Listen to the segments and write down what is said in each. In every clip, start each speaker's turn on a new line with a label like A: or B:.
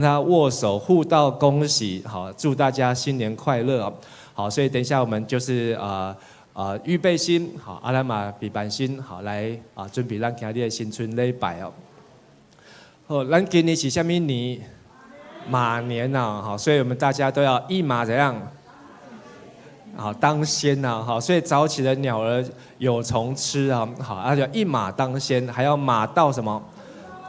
A: 他握手互道恭喜，好，祝大家新年快乐。好，所以等一下我们就是预备心，好，阿拉玛比班心，好来准备咱今日的新春礼拜哦。好，咱今年是什么年？马年呐，好，所以我们大家都要一马怎样？好，当先呐，好，所以早起的鸟儿有虫吃啊，好，而且一马当先，还要马到什么？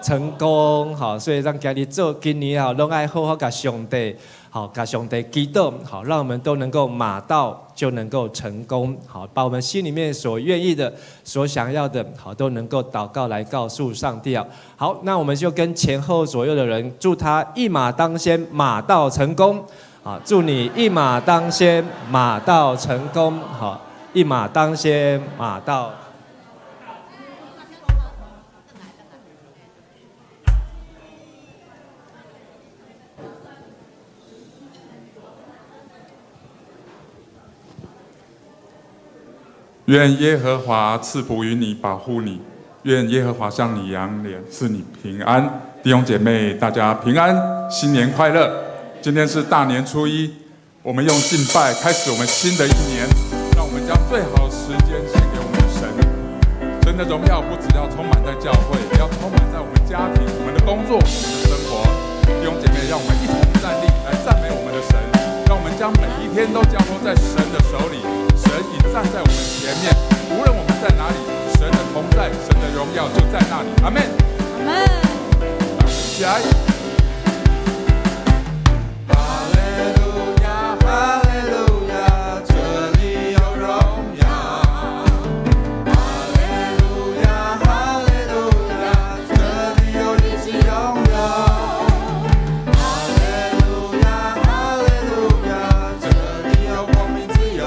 A: 成功，好，所以让今日做今年好，拢爱好好甲上帝，好，甲上帝祈祷，好，让我们都能够马到就能够成功，好，把我们心里面所愿意的、所想要的，好，都能够祷告来告诉上帝啊。好，那我们就跟前后左右的人，祝他一马当先，马到成功，好，祝你一马当先，马到成功，好，一马当先，马到。
B: 愿耶和华赐福于你，保护你；愿耶和华向你扬脸，赐你平安。弟兄姐妹，大家平安，新年快乐！今天是大年初一，我们用敬拜开始我们新的一年，让我们将最好的时间献给我们的神。神的荣耀不只要充满在教会，也要充满在我们家庭、我们的工作、我们的生活。弟兄姐妹，让我们一同站立来赞美我们的神，让我们将每一天都交托在神的手里。神已站在我们前面，无论我们在哪里，神的同在，神的荣耀就在那里。阿们，阿们。让我们一起来。哈利路亚，哈利路亚，这里有荣耀。哈利路亚，哈利路亚，这里有力气荣耀。哈利路亚，哈利路亚，这里有光明自由。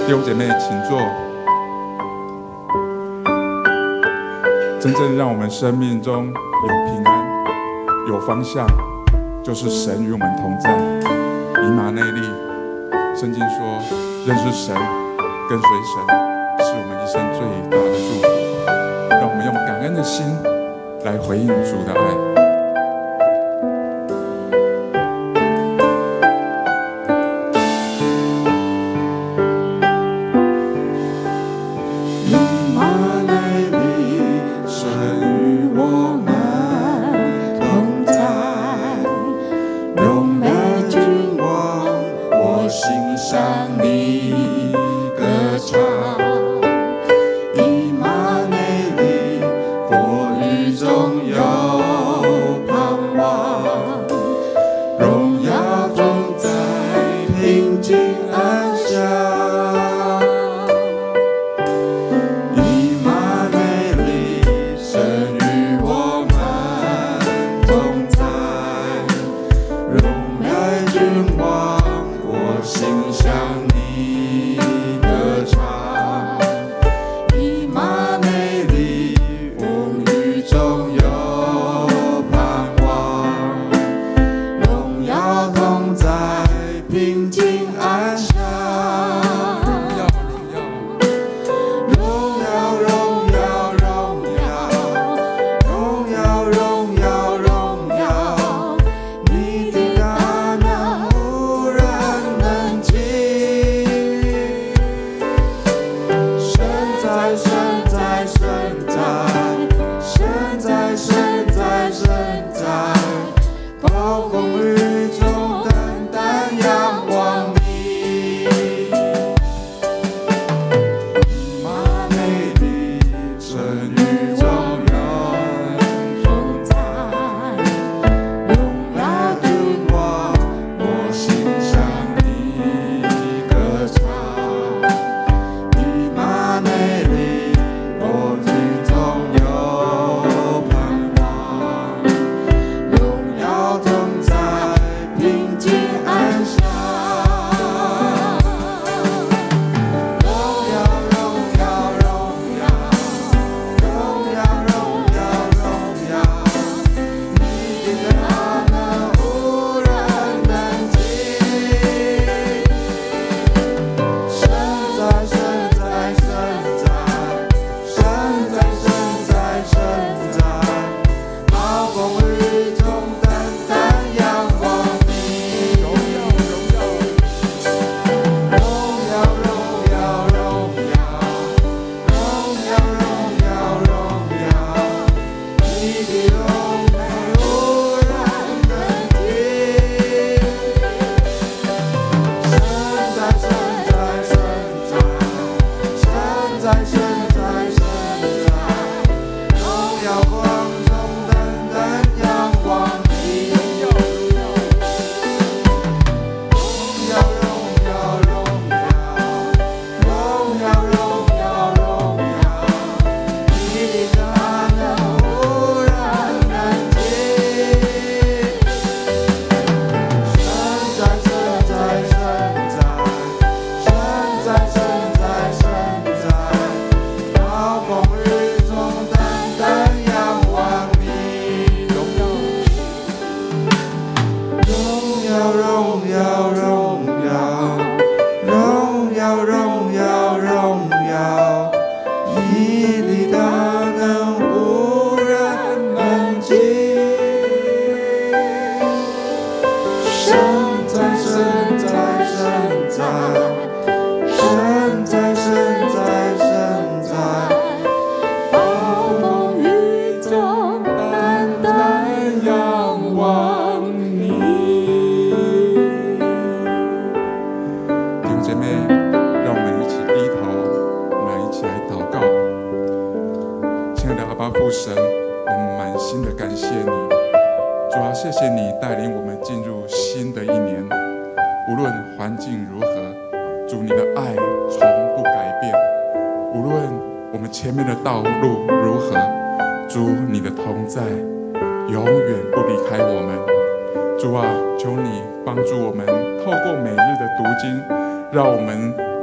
B: 弟兄姐妹，请坐。真正让我们生命中有平安、有方向，就是神与我们同在。以马内利，圣经说，认识神、跟随神，是我们一生最大的祝福。让我们用感恩的心来回应主的爱。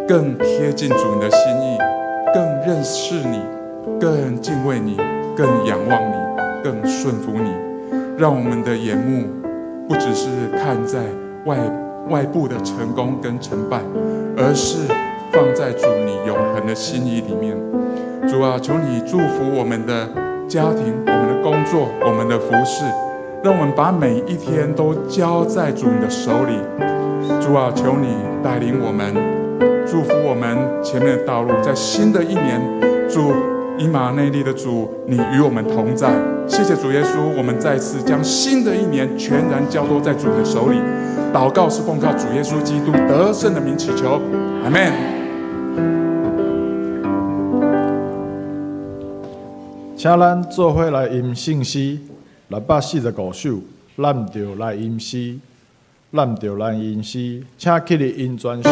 B: 更贴近主你的心意，更认识你，更敬畏你，更仰望你，更顺服你。让我们的眼目不只是看在外部的成功跟成败，而是放在主你永恒的心意里面。主啊，求你祝福我们的家庭、我们的工作、我们的服事，让我们把每一天都交在主你的手里。主啊，求你带领我们，祝福我们前面的道路。在新的一年，主以马内利的主，你与我们同在。谢谢主耶稣，我们再次将新的一年全然交托在主的手里。祷告是奉靠主耶稣基督得胜的名祈求，阿们。
C: 请咱做伙来吟圣诗645首，咱就来吟诗，咱就来吟诗，请起立吟全首。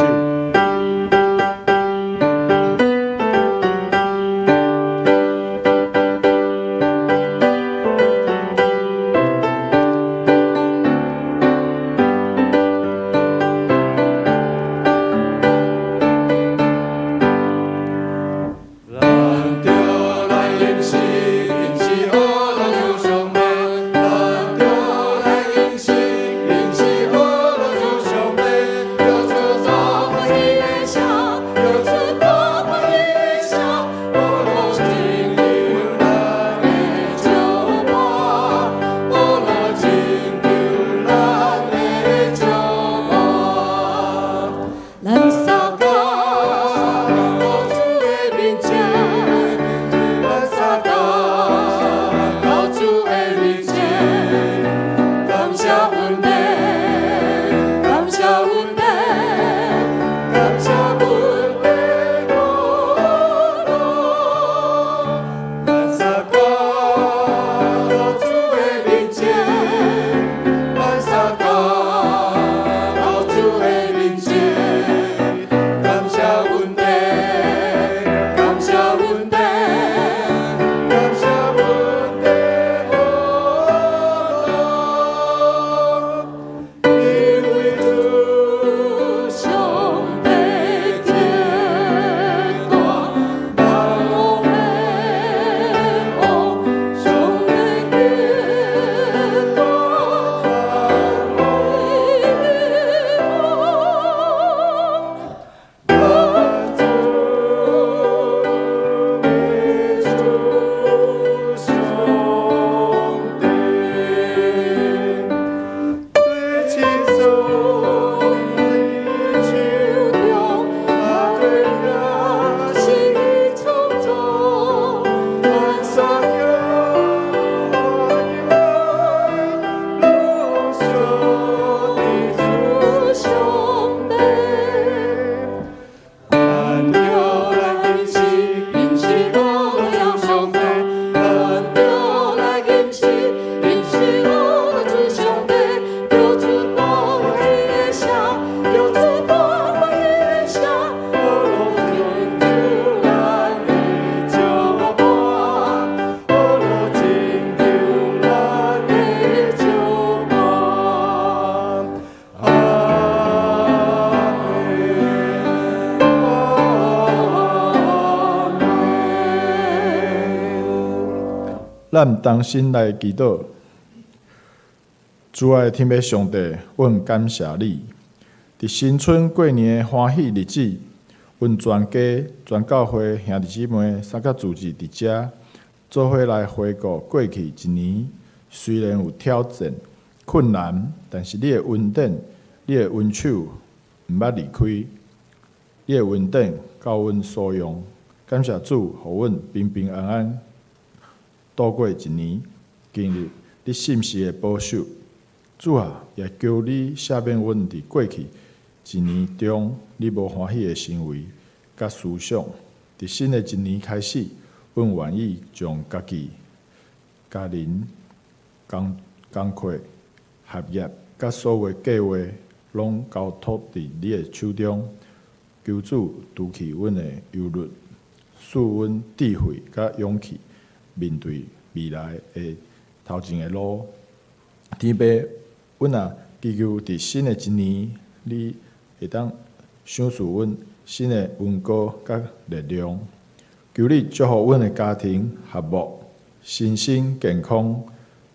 C: 咱同心来祈祷，主爱的天父上帝，阮感谢你，伫新春过年的欢喜日子，阮全家全教会兄弟姊妹三甲组织伫遮，做伙来回顾过去一年，虽然有挑战、困难，但是你的恩典、你的恩手毋捌离开，你的恩典教阮所用。感谢主，互阮平平安安度过一年，经历你信实的保守。主啊，也求你赦免阮伫过去一年中你无欢喜的行为甲思想。伫新的一年开始，阮愿意将家己、家人、工课、学业甲所有计划，拢交托伫你的手中。求主除去阮的忧虑，赐阮智慧甲勇气，面对未来的头前的路。天父，阮也祈求伫新的一年，你会当赏赐阮新的温故甲力量。求你祝福阮的家庭和睦、身心健康，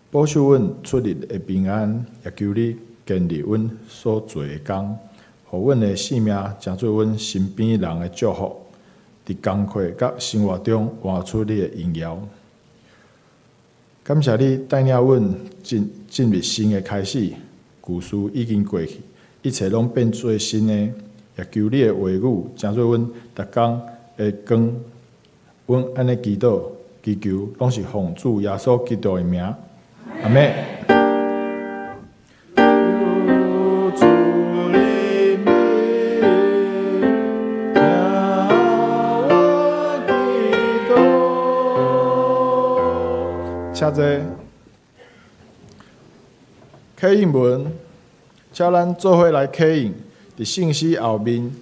C: 保守阮出入的平安，也求你建立阮所做的工，互阮的性命成做阮身边人的祝福，伫工课甲生活中活出你的荣耀。感谢你带领阮进入新的开始，旧事已经过去，一切拢变做新的。也求你的话语成做阮逐工的光。阮安尼祈祷、祈求，拢是奉主耶稣基督的名，阿门。请坐。启应文，请咱做伙来启应。伫圣诗后面，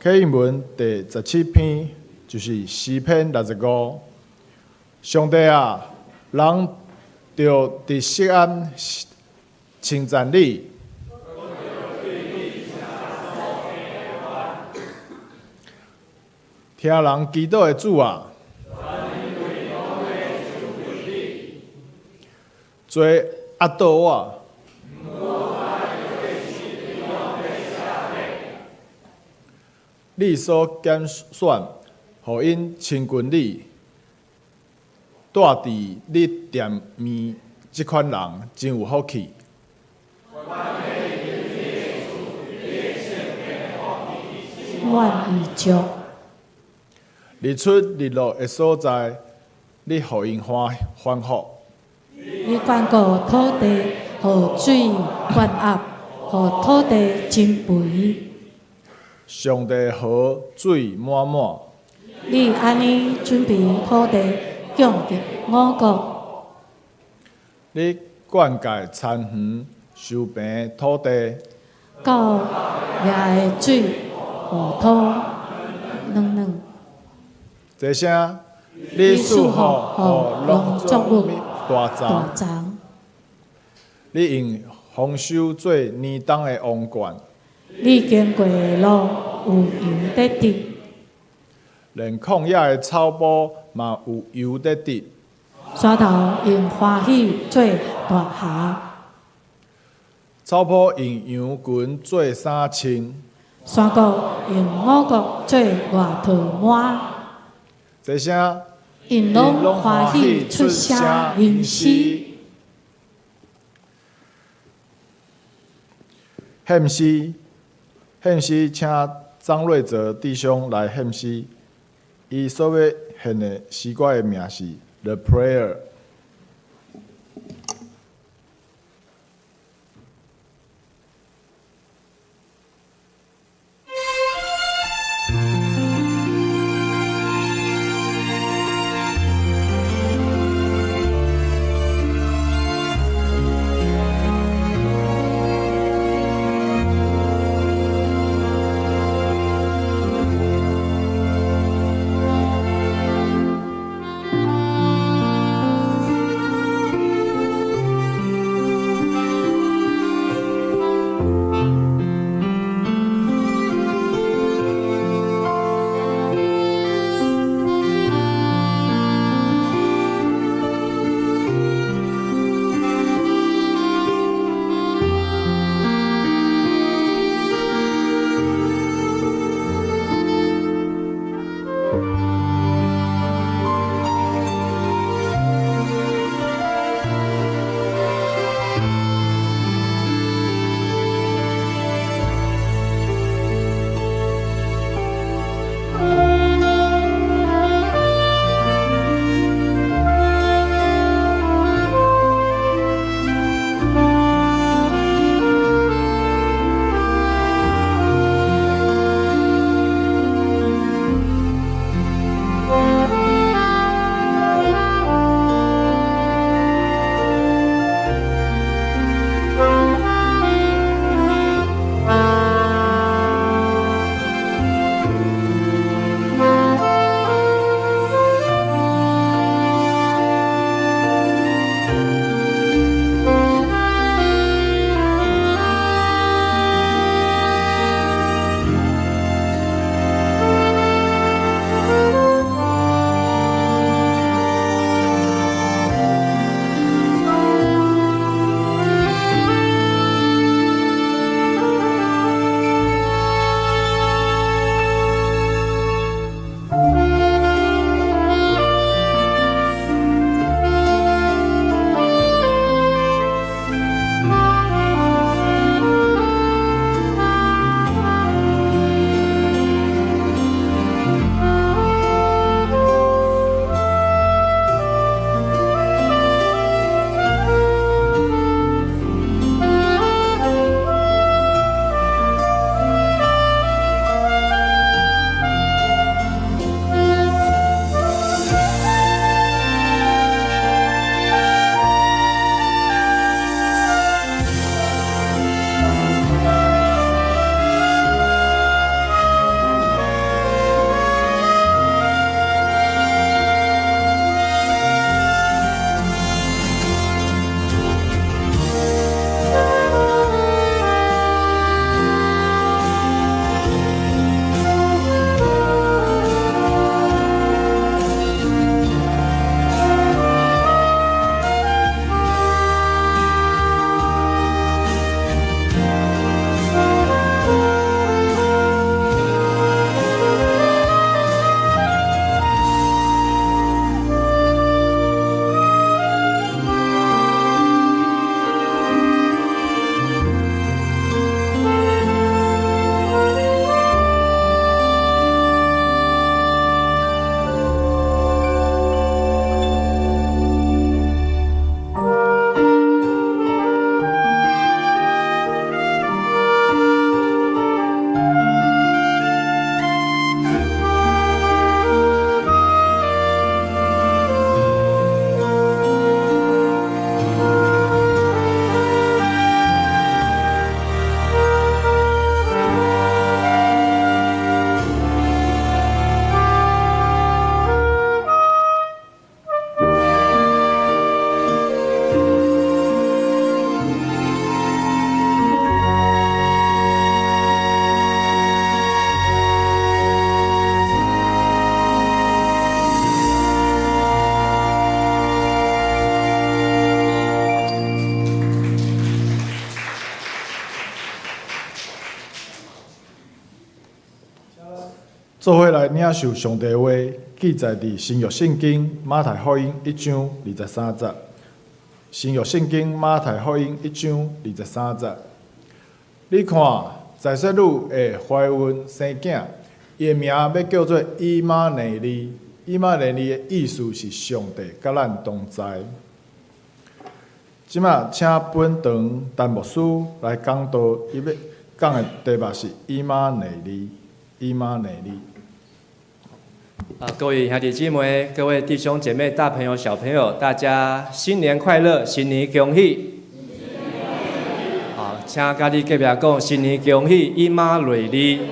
C: 启应文第17篇。就是诗篇65。上帝啊，人着伫锡安称赞你。听人祈祷的主啊，做压倒我。你所拣选。互因亲近你，住伫你店面，即款人真有福气。
D: 愿意足。
C: 日出日落的所在，你互因欢呼。
D: 你管顾土地，互水灌压，互土地增肥。
C: 上帝河水满满。
D: 你安尼准备土地，降入五国。
C: 你灌溉田园，收平土地。
D: 到野的水，互土软软。
C: 这声，你赐福互农作物大长。你用丰收做年冬的王冠。
D: 你经过的路有油得滴。
C: 连旷野的草埔嘛有油得滴，
D: 山头用欢喜做大厦，
C: 草埔用羊群做衫穿，
D: 山谷用五谷做外套满。
C: 这声
D: 因拢欢喜出声吟诗。
C: 献诗，请张瑞泽弟兄来献诗。伊所要献的诗歌的名是《The Prayer》。做伙来领受上帝话，记载伫新约圣经马太福音1章23节。新约圣经马太福音1章23节。你看，在色女会怀孕生囝，伊的名要叫做以马内利。以马内利的意思是上帝甲咱同在。即马请本堂陈牧师来讲道，伊要讲的题目是以马内利。以马内利。
A: 各位兄弟姊妹、各位弟兄姐妹、大朋友、小朋友，大家新年快乐，新年恭喜！好，请家己隔壁讲新年恭喜，以马内利。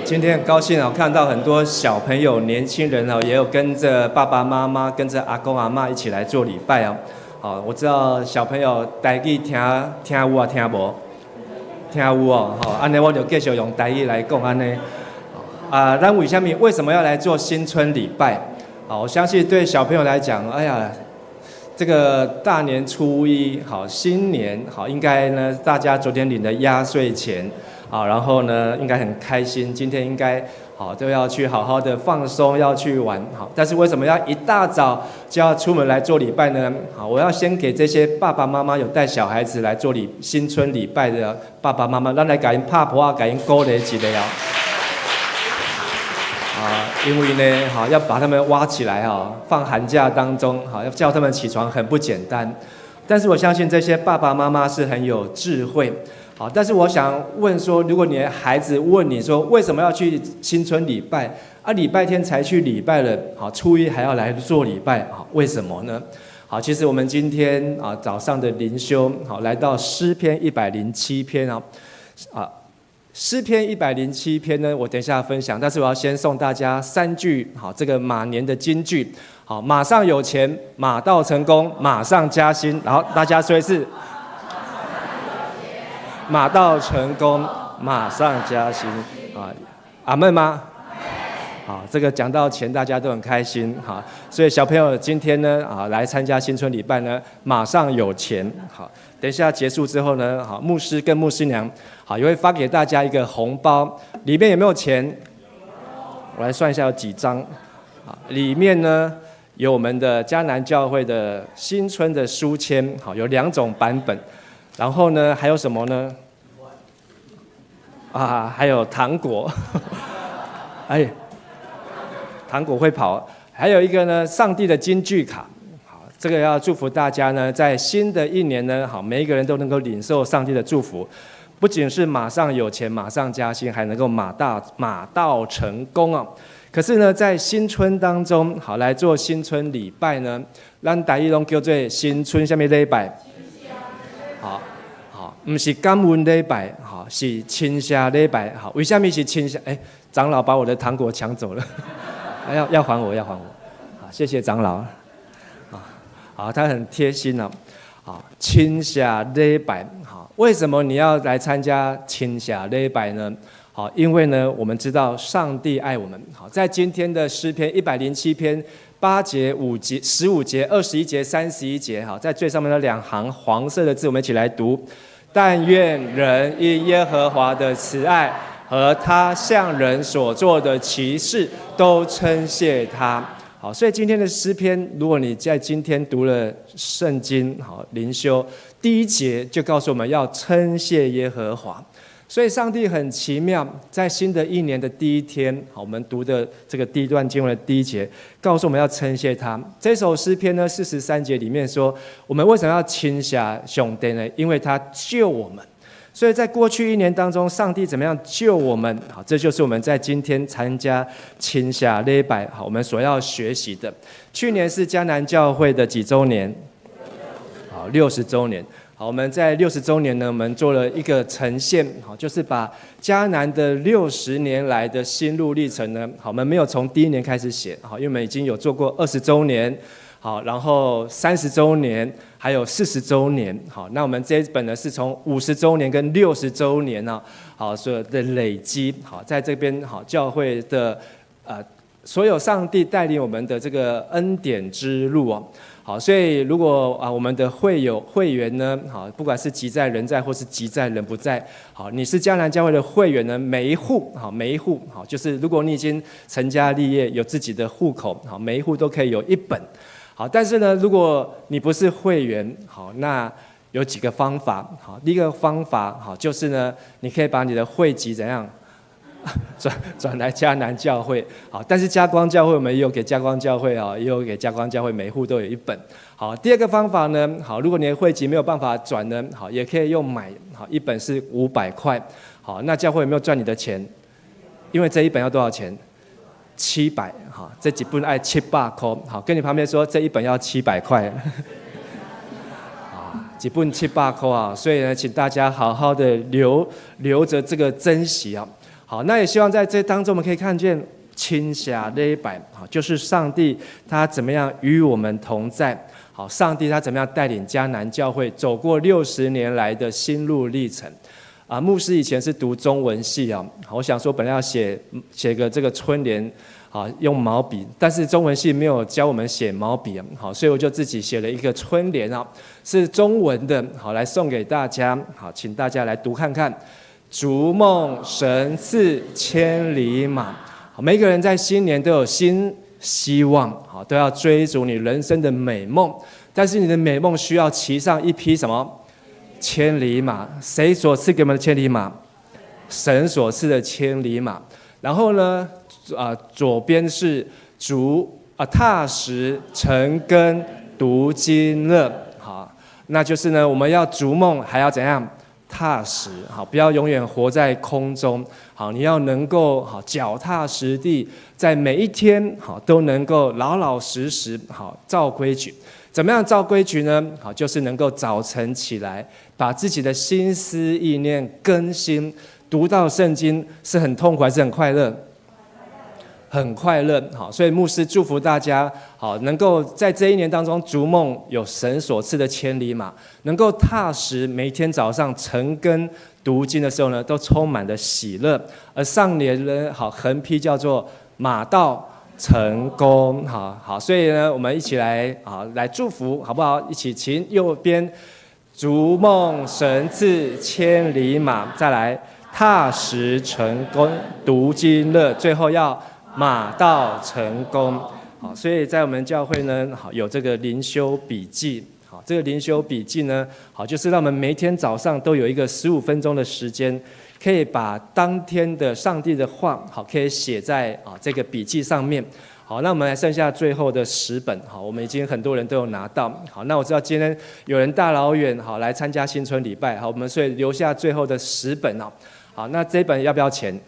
A: 今天很高兴啊，看到很多小朋友、年轻人啊，也有跟着爸爸妈妈、跟着阿公阿嬷一起来做礼拜啊。好，我知道小朋友台语听有啊，听无？听有哦，好，安尼我就继续用台语来讲安尼。咱为什么要来做新春礼拜？好，我相信对小朋友来讲，哎呀，这个大年初一，好，新年，好，应该呢，大家昨天领的压岁钱，好，然后呢，应该很开心，今天应该好都要去好好的放松，要去玩，好，但是为什么要一大早就要出门来做礼拜呢？好，我要先给这些爸爸妈妈有带小孩子来做新春礼拜的爸爸妈妈，咱来给因拍婆啊，给因鼓励一下哦。因为呢，好要把他们挖起来哈，放寒假当中，好要叫他们起床很不简单。但是我相信这些爸爸妈妈是很有智慧，好，但是我想问说，如果你的孩子问你说，为什么要去新春礼拜啊？礼拜天才去礼拜了，好，初一还要来做礼拜，好，为什么呢？好，其实我们今天啊早上的灵修，好来到诗篇107篇啊。诗篇107篇呢，我等一下分享，但是我要先送大家3句好这个马年的金句，好，马上有钱，马到成功，马上加薪，然后大家说一次，马到成功，马上加薪，啊，阿们吗？好，这个讲到钱，大家都很开心，好，所以小朋友今天呢，啊，来参加新春礼拜呢，马上有钱，好，等一下结束之后呢，好，牧师跟牧师娘，好，也会发给大家一个红包，里面有没有钱？我来算一下有几张，好，里面呢有我们的迦南教会的新春的书签，好，有2种版本，然后呢还有什么呢？还有糖果，哎。糖果会跑，还有一个呢，上帝的金句卡，好，这个要祝福大家呢，在新的一年呢，好，每一个人都能够领受上帝的祝福，不仅是马上有钱、马上加薪，还能够马到成功啊！可是呢，在新春当中，好来做新春礼拜呢，咱台语拢叫做新春什么礼拜？好，不是感恩礼拜，好是亲谢礼拜，好，为什么是亲谢？长老把我的糖果抢走了。要还我，好，谢谢长老，好，他很贴心哦，好，亲谢礼拜，好，为什么你要来参加亲谢礼拜呢？好，因为呢，我们知道上帝爱我们，好，在今天的诗篇107篇8节、5节、15节、21节、31节，好，在最上面的2行黄色的字，我们一起来读：但愿人因耶和华的慈爱和他向人所做的奇事都称谢他。好，所以今天的诗篇，如果你在今天读了圣经，好灵修第1节就告诉我们要称谢耶和华。所以上帝很奇妙，在新的一年的第1天，好，我们读的这个第一段经文的第1节，告诉我们要称谢他。这首诗篇呢，43节里面说，我们为什么要亲谢上帝呢？因为他救我们。所以在过去1年当中，上帝怎么样救我们？好，这就是我们在今天参加亲谢礼拜，好，我们所要学习的。去年是迦南教会的几周年？好，60周年。好，我们在60周年呢，我们做了一个呈现，好，就是把迦南的60年来的心路历程呢，好，我们没有从第1年开始写，好，因为我们已经有做过20周年。好，然后30周年，还有40周年。好，那我们这一本呢是从50周年跟60周年呢，好所有的累积。好，在这边好教会的所有上帝带领我们的这个恩典之路哦。好，所以如果我们的会员呢，好，不管是即在人在或是即在人不在，好，你是迦南教会的会员呢，每一户好，就是如果你已经成家立业，有自己的户口，好，每一户都可以有一本。好，但是呢，如果你不是会员，好，那有几个方法。好，第一个方法好，就是呢，你可以把你的会籍怎样转来迦南教会。好，但是嘉光教会我们也有给嘉光教会啊，也有给嘉光教会，每户都有一本。好，第二个方法呢，好，如果你的会籍没有办法转呢，好，也可以用买。好，一本是500块。好，那教会有没有赚你的钱？因为这一本要多少钱？700。好，这几本爱700块。好，跟你旁边说这一本要700块。几本700块啊，所以呢，请大家好好的留着这个珍惜啊。好，那也希望在这当中我们可以看见青霞礼拜，好，就是上帝他怎么样与我们同在。好，上帝他怎么样带领迦南教会走过60年来的心路历程。牧师以前是读中文系啊，我想说本来要写个这个春联。好，用毛笔，但是中文系没有教我们写毛笔啊，好，所以我就自己写了一个春联啊，是中文的，好，来送给大家，好，请大家来读看看。逐梦神赐千里马，好，每个人在新年都有新希望，好，都要追逐你人生的美梦，但是你的美梦需要骑上一匹什么？千里马。谁所赐给我们的千里马？神所赐的千里马。然后呢？左边是踏实成根读经乐，好，那就是呢，我们要逐梦，还要怎样踏实，好，不要永远活在空中，好，你要能够好脚踏实地，在每一天好都能够老老实实好照规矩。怎么样照规矩呢？好，就是能够早晨起来，把自己的心思意念更新。读到圣经是很痛苦还是很快乐？很快乐，好，所以牧师祝福大家，好，能够在这一年当中逐梦有神所赐的千里马，能够踏实，每天早上晨更读经的时候呢，都充满了喜乐。而上联呢，好，横批叫做马到成功，好，所以呢，我们一起来祝福，好不好？一起请右边逐梦神赐千里马，再来踏实成功读经乐，最后要马到成功。好，所以在我们教会呢，好有这个灵修笔记。好，这个灵修笔记呢，好就是让我们每天早上都有一个15分钟的时间，可以把当天的上帝的话，好可以写在这个笔记上面。好，那我们还剩下最后的10本。好，我们已经很多人都有拿到。好，那我知道今天有人大老远好来参加新春礼拜。好，我们所以留下最后的10本哦。好，那这本要不要钱？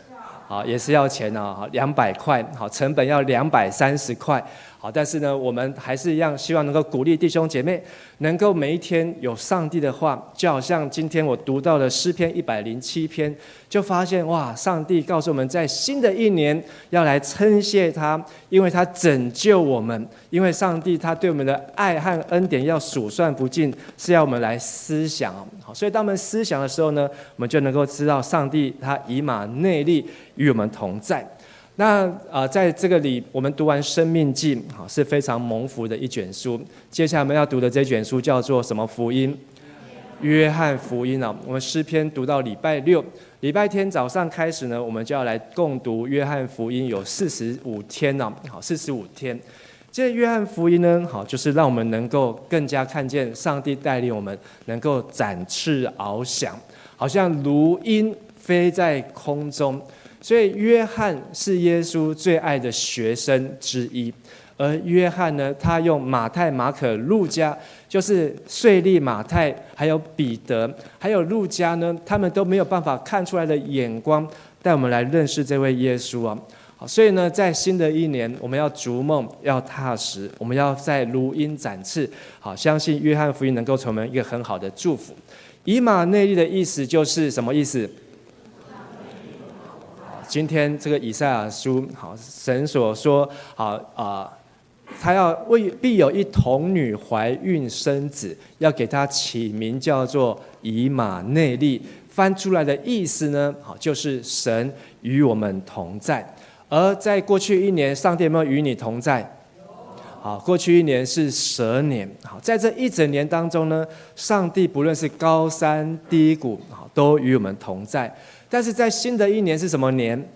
A: 好，也是要钱哦，200块，好，成本要230块，好，但是呢，我们还是一样希望能够鼓励弟兄姐妹，能够每一天有上帝的话，就好像今天我读到了诗篇107篇，就发现哇，上帝告诉我们在新的一年要来称谢他，因为他拯救我们，因为上帝他对我们的爱和恩典要数算不尽，是要我们来思想。好，所以当我们思想的时候呢，我们就能够知道上帝他以马内利与我们同在。那在这个里，我们读完《生命记》，好是非常蒙福的一卷书。接下来我们要读的这卷书叫做什么福音？约翰福音啊。我们诗篇读到礼拜6，礼拜天早上开始呢，我们就要来共读约翰福音，有45天呢。好，45天。这约翰福音呢，好就是让我们能够更加看见上帝带领我们，能够展翅翱翔，好像如鹰飞在空中。所以约翰是耶稣最爱的学生之一，而约翰呢，他用马太、马可、路加，就是税吏马太，还有彼得，还有路加呢，他们都没有办法看出来的眼光，带我们来认识这位耶稣啊。好，所以呢，在新的一年，我们要逐梦，要踏实，我们要在如鹰展翅。好，相信约翰福音能够成为一个很好的祝福。以马内利的意思就是什么意思？今天这个以赛亚书，好，神所说，他要必有一童女怀孕生子，要给他起名叫做以马内利。翻出来的意思呢，好，就是神与我们同在。而在过去一年，上帝有没有与你同在？好，过去一年是蛇年。好，在这一整年当中呢，上帝不论是高山低谷，好，都与我们同在。但是在新的一年是什么年？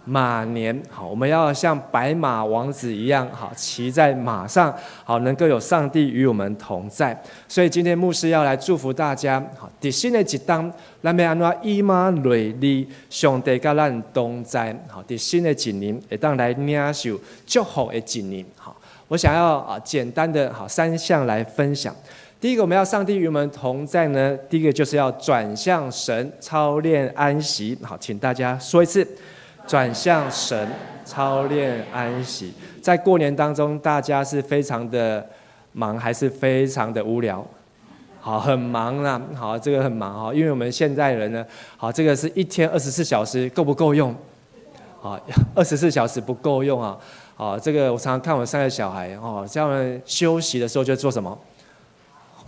A: 马年。好，我们要像白马王子一样，好，骑在马上，好，能够有上帝与我们同在。所以今天牧师要来祝福大家。好，在新的一当，咱要安怎以马内利，上帝甲咱同在。好，在新的一年，会当来领受祝福的一年。好。我想要简单的3项来分享。第一个，我们要上帝与我们同在呢。第一个就是要转向神，操练安息。好，请大家说一次：转向神，操练安息。在过年当中，大家是非常的忙，还是非常的无聊？好，很忙啦。好，这个很忙哈，因为我们现在人呢，好，这个是一天24小时够不够用？好，24小时不够用啊。这个我常常看我3个小孩叫他们休息的时候就做什么？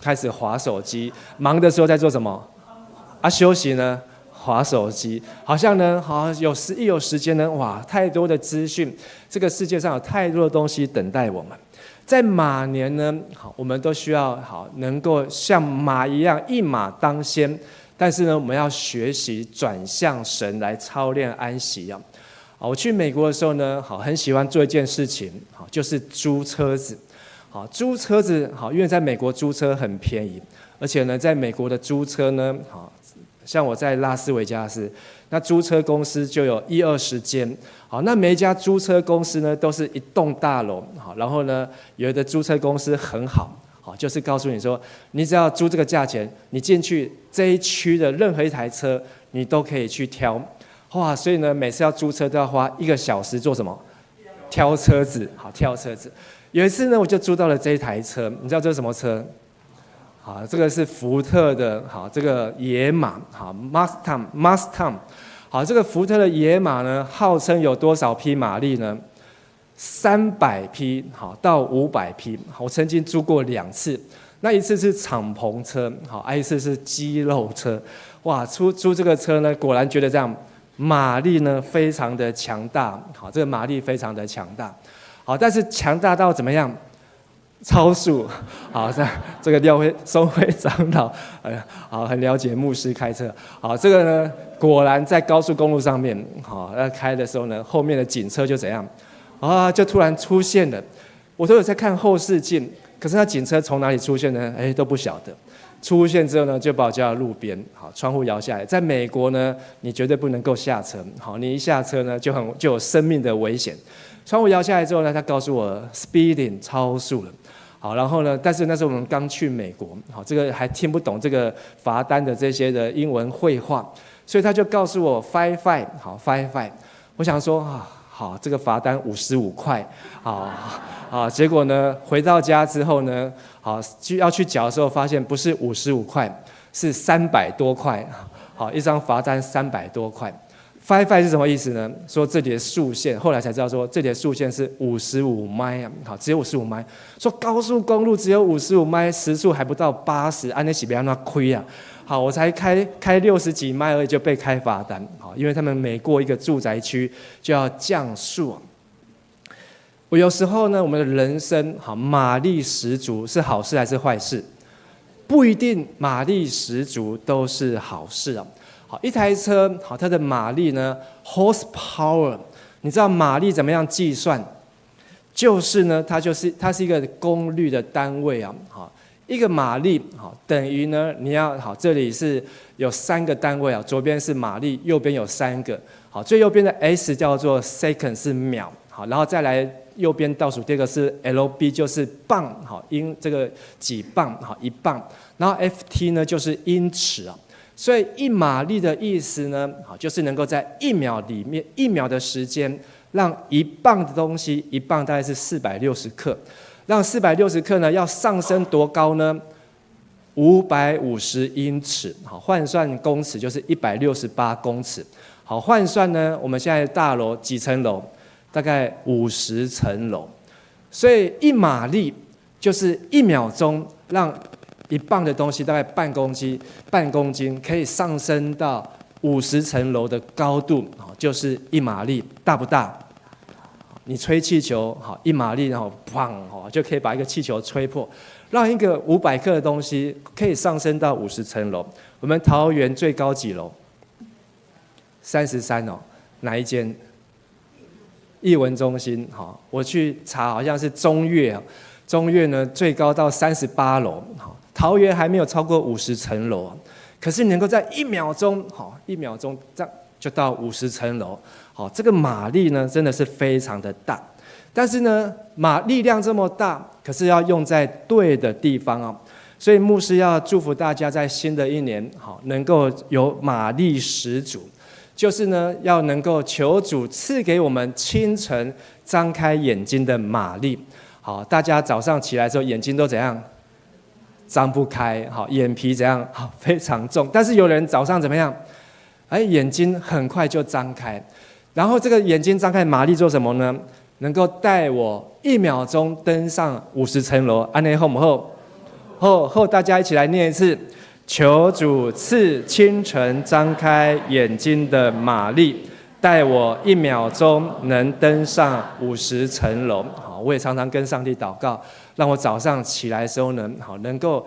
A: 开始滑手机。忙的时候在做什么？休息呢？滑手机。好像呢，一有时间呢，哇，太多的资讯，这个世界上有太多的东西等待我们。在马年呢，我们都需要能够像马一样一马当先，但是呢，我们要学习转向神来操练安息啊。我去美国的时候呢，很喜欢做一件事情，就是租车子。租车子，因为在美国租车很便宜，而且呢，在美国的租车呢，像我在拉斯维加斯，那租车公司就有10-20间。那每一家租车公司呢，都是一栋大楼。然后呢，有的租车公司很好，就是告诉你说，你只要租这个价钱，你进去这一区的任何一台车，你都可以去挑。哇，所以呢，每次要租车都要花1个小时做什么？挑车子，挑车子。有一次呢，我就租到了这一台车，你知道这是什么车？这个是福特的，这个野马，Mustang。这个福特的野马呢，号称有多少匹马力呢？300匹，到500匹。我曾经租过2次，那一次是敞篷车，一次是肌肉车。哇，租这个车呢，果然觉得这样。马力呢非常的强大，这个马力非常的强大，但是强大到怎么样？超速，这个松辉长老，很了解牧师开车，这个呢果然在高速公路上面，要开的时候呢，后面的警车就怎样？就突然出现了，我都有在看后视镜，可是那警车从哪里出现呢？都不晓得。出现之后呢，就把我叫到路边，窗户摇下来。在美国呢，你绝对不能够下车，你一下车呢，就有生命的危险。窗户摇下来之后呢，他告诉我 speeding 超速了，然后呢，但是那时候我们刚去美国，这个还听不懂这个罚单的这些的英文绘画，所以他就告诉我 fine， fine。我想说这个罚单55块，结果呢，回到家之后呢，要去缴的时候，发现不是55块，是300多块，一张罚单300多块。Fine 是什么意思呢？说这里的速限，后来才知道说这里的速限是55迈啊，只有55迈。说高速公路只有55迈，时速还不到80，安那是不要那亏啊。我才开60几迈而已就被开罚单，因为他们每过一个住宅区就要降速。我有时候呢，我们的人生马力十足是好事还是坏事？不一定马力十足都是好事啊。一台车它的马力呢 horsepower， 你知道马力怎么样计算？就是呢，它是一个功率的单位啊。一个马力等于呢，你要这里是有3个单位啊，左边是马力，右边有3个。最右边的 S 叫做 second 是秒，然后再来右边倒数第2个是 LB 就是磅，这个几磅1磅，然后 FT 呢就是英尺啊。所以1马力的意思呢，就是能够在1秒里面1秒的时间，让1磅的东西，1磅大概是460克，让460克呢要上升多高呢？550英尺，换算公尺就是168公尺。换算呢，我们现在大楼几层楼？大概50层楼。所以1马力就是1秒钟让1磅的东西大概半公斤可以上升到50层楼的高度，就是1马力，大不大？你吹气球，好一马力，然后砰，就可以把一个气球吹破，让一个500克的东西可以上升到50层楼。我们桃园最高几楼？33哦，哪一间？艺文中心，好，我去查，好像是中越，中越呢最高到38楼，好，桃园还没有超过50层楼，可是能够在1秒钟，好，1秒钟这样就到50层楼，好，这个马力呢真的是非常的大，但是呢力量这么大，可是要用在对的地方啊，所以牧师要祝福大家在新的一年，好，能够有马力十足。就是呢，要能够求主赐给我们清晨张开眼睛的马力。好，大家早上起来之后眼睛都怎样？张不开，好，眼皮怎样？好，非常重。但是有人早上怎么样？眼睛很快就张开，然后这个眼睛张开马力做什么呢？能够带我1秒钟登上50层楼。安内后不后？后，大家一起来念一次。求主赐清晨张开眼睛的马力，带我1秒钟能登上50层楼。好，我也常常跟上帝祷告，让我早上起来的时候呢，好能够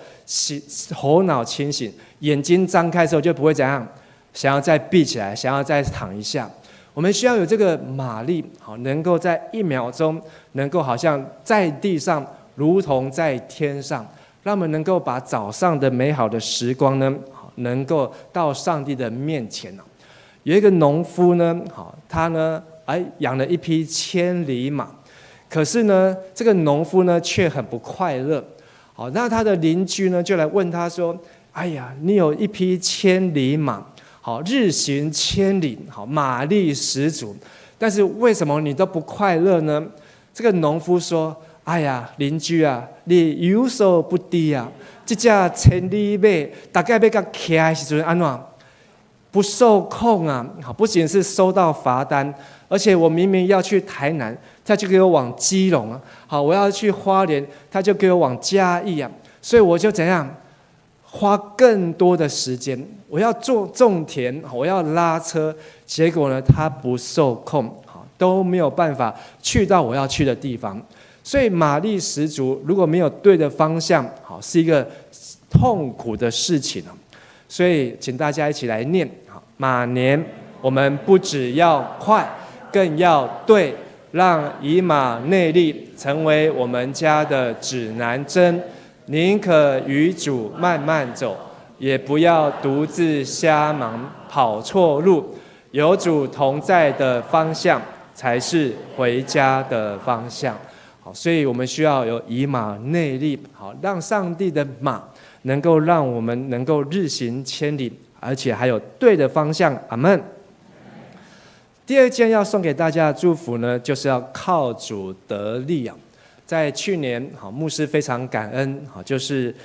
A: 头脑清醒，眼睛张开的时候就不会怎样，想要再闭起来，想要再躺一下。我们需要有这个马力，好能够在1秒钟，能够好像在地上，如同在天上。让我们能够把早上的美好的时光呢，能够到上帝的面前。有一个农夫呢，他呢，养了一匹千里马，可是呢，这个农夫呢却很不快乐。好，那他的邻居呢就来问他说：“哎呀，你有一匹千里马，好日行千里，好马力十足，但是为什么你都不快乐呢？”这个农夫说：“哎呀，邻居啊，你有所不知啊，这只千里马大概要甲骑的时阵安怎不受控啊？好，不仅是收到罚单，而且我明明要去台南，他就给我往基隆啊。好，我要去花莲，他就给我往嘉义啊。所以我就怎样花更多的时间，我要种田，我要拉车，结果呢，他不受控，好都没有办法去到我要去的地方。”所以马力十足，如果没有对的方向，好是一个痛苦的事情。所以请大家一起来念：马年我们不只要快，更要对，让以马内力成为我们家的指南针。宁可与主慢慢走，也不要独自瞎忙跑错路。有主同在的方向，才是回家的方向。好，所以我们需要有以马内力，好让上帝的马能够让我们能够日行千里，而且还有对的方向。阿们。第二件要送给大家的祝福呢，就是要靠主得力啊。在去年，好牧师非常感恩，好就是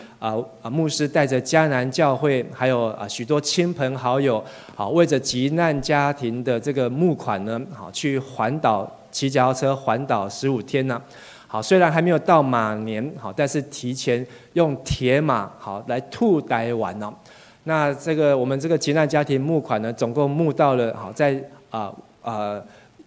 A: 牧师带着迦南教会，还有许多亲朋好友，好为着急难家庭的这个募款呢，好去环岛骑脚踏车环岛15天呢。好，虽然还没有到马年，好，但是提前用铁马好来吐台湾哦。那这个我们这个急难家庭募款呢，总共募到了好在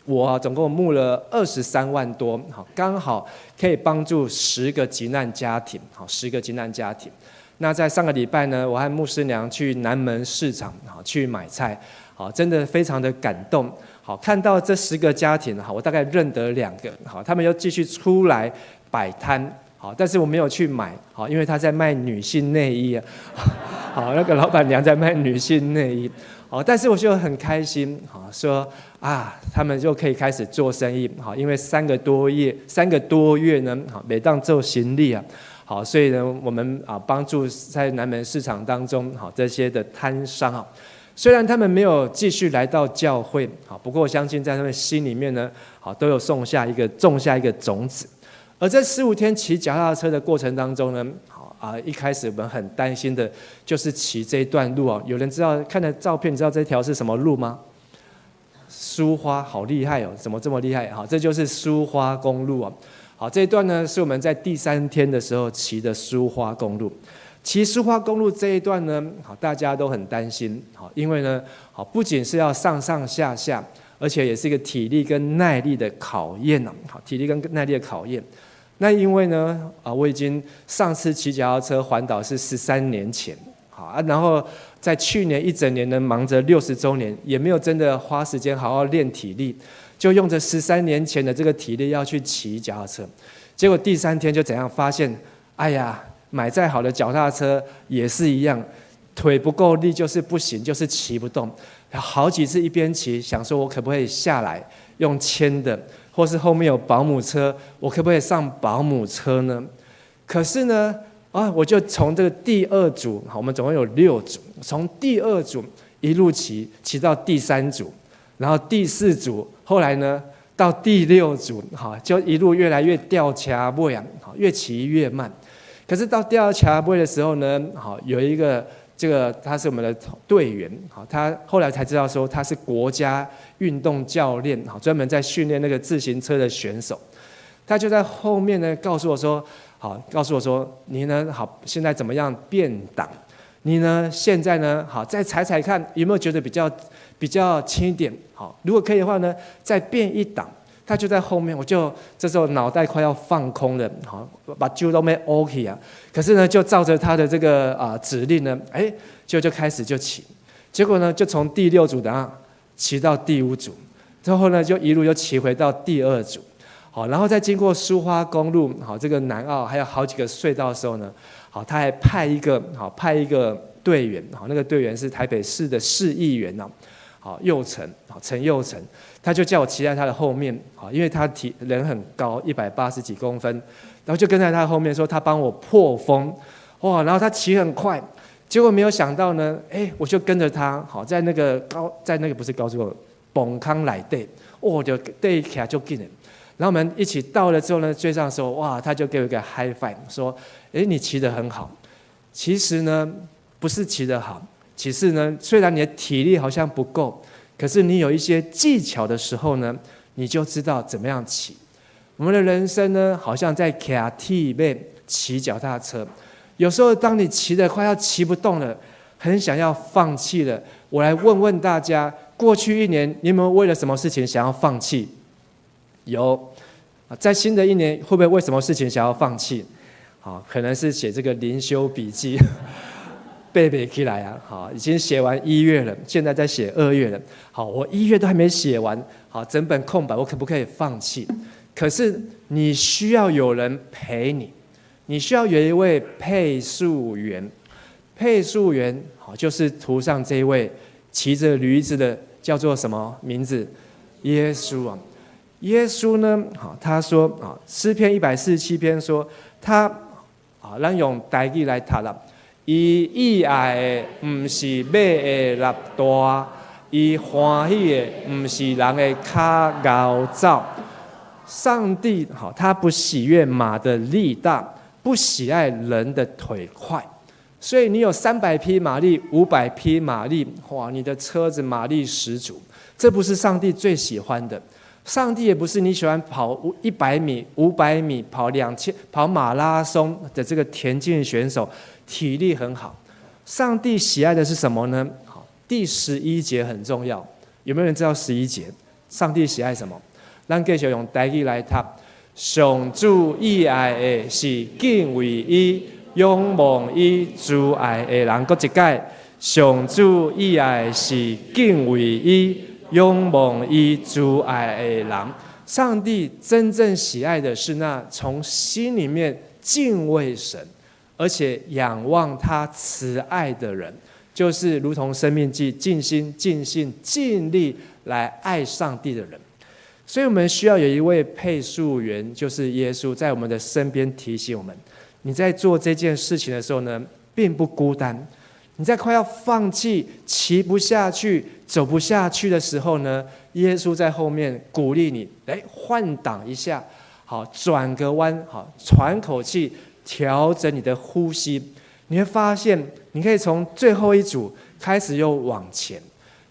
A: 我总共募了23万多，好，刚好可以帮助10个急难家庭，好，10个急难家庭。那在上个礼拜呢，我和牧师娘去南门市场，好去买菜，好，真的非常的感动。好，看到这10个家庭，好，我大概认得2个，好，他们又继续出来摆摊，好，但是我没有去买，好，因为他在卖女性内衣啊，好，那个老板娘在卖女性内衣。好，但是我就很开心，好说他们就可以开始做生意，好，因为3个多月呢，好，每当做行李啊，好，所以呢，我们帮助在南门市场当中，好这些的摊商啊，虽然他们没有继续来到教会，好，不过我相信在他们心里面呢，好都有种下一个种子。而在15天骑脚踏车的过程当中呢，一开始我们很担心的就是骑这一段路啊。有人知道看了照片，你知道这条是什么路吗？苏花，好厉害哦！怎么这么厉害？好，这就是苏花公路啊。好，这一段呢是我们在第3天的时候骑的苏花公路。骑苏花公路这一段呢，好，大家都很担心，好，因为呢，好不仅是要上上下下，而且也是一个体力跟耐力的考验啊。好，体力跟耐力的考验。那因为呢，我已经上次骑脚踏车环岛是13年前，好啊，然后在去年一整年呢，忙着60周年，也没有真的花时间好好练体力，就用着13年前的这个体力要去骑脚踏车，结果第3天就怎样发现，哎呀，买再好的脚踏车也是一样，腿不够力就是不行，就是骑不动，好几次一边骑想说我可不可以下来用牵的。或是后面有保姆车，我可不可以上保姆车呢？可是呢，我就从这个第2组，我们总共有6组，从第2组一路骑到第3组，然后第4组，后来呢到第6组，就一路越来越掉卡位啊，越骑越慢。可是到掉卡位的时候呢，有一个他是我们的队员，他后来才知道说他是国家运动教练，专门在训练那个自行车的选手。他就在后面呢告诉我说，你呢现在怎么样变档？你呢现在呢再踩踩看有没有觉得比较轻一点？如果可以的话呢，再变一档。他就在后面，我就这时候脑袋快要放空了，把酒都没 OK 啊。可是呢，就照着他的这个指令呢，就开始就骑，结果呢，就从第6组骑到第5组，之后呢，就一路又骑回到第2组，然后再经过苏花公路，这个南澳还有好几个隧道的时候呢，他还派一个队员，那个队员是台北市的市议员陈佑成，他就叫我骑在他的后面，因为他人很高，180几公分，然后就跟在他后面说他帮我破风，哇！然后他骑很快，结果没有想到呢，我就跟着他，在那个不是高速公路，崩康来对，就对起来就紧了。然后我们一起到了之后呢，追上的时候，哇！他就给我一个 high five， 说，你骑得很好。其实呢，不是骑得好，其实呢，虽然你的体力好像不够。可是你有一些技巧的时候呢，你就知道怎么样骑。我们的人生呢，好像在卡体面骑脚踏车。有时候当你骑得快要骑不动了，很想要放弃了，我来问问大家，过去1年你有没有为了什么事情想要放弃？有。在新的1年会不会为什么事情想要放弃？可能是写这个灵修笔记。背不起来啊！好，已经写完1月了，现在在写2月了。好，我1月都还没写完，好，整本空白，我可不可以放弃？可是你需要有人陪你，你需要有一位配速员。配速员，好，就是图上这一位骑着驴子的，叫做什么名字？耶稣啊！耶稣呢？好，他说诗篇147篇说他咱用台语来读啦。伊意爱的不是马的力大，伊欢喜的不是人的脚高走。上帝他不喜悦马的力大，不喜爱人的腿快。所以你有300匹马力、500匹马力，哇，你的车子马力十足，这不是上帝最喜欢的。上帝也不是你喜欢跑100米、500米、跑2000、跑马拉松的这个田径选手。体力很好，上帝喜爱的是什么呢？好，第11节很重要，有没有人知道11节？上帝喜爱什么？咱继续用台语来读。上主喜爱的是敬畏伊、仰望伊、慈爱的人。搁一解，上主喜爱的是敬畏伊、仰望伊、慈爱的人。上帝真正喜爱的是那从心里面敬畏神。而且仰望他慈爱的人，就是如同申命记尽心尽性尽力来爱上帝的人。所以我们需要有一位配速员，就是耶稣在我们的身边提醒我们，你在做这件事情的时候呢，并不孤单。你在快要放弃、骑不下去、走不下去的时候呢，耶稣在后面鼓励你，来换挡一下，好，转个弯，好，喘口气，调整你的呼吸，你会发现你可以从最后一组开始又往前。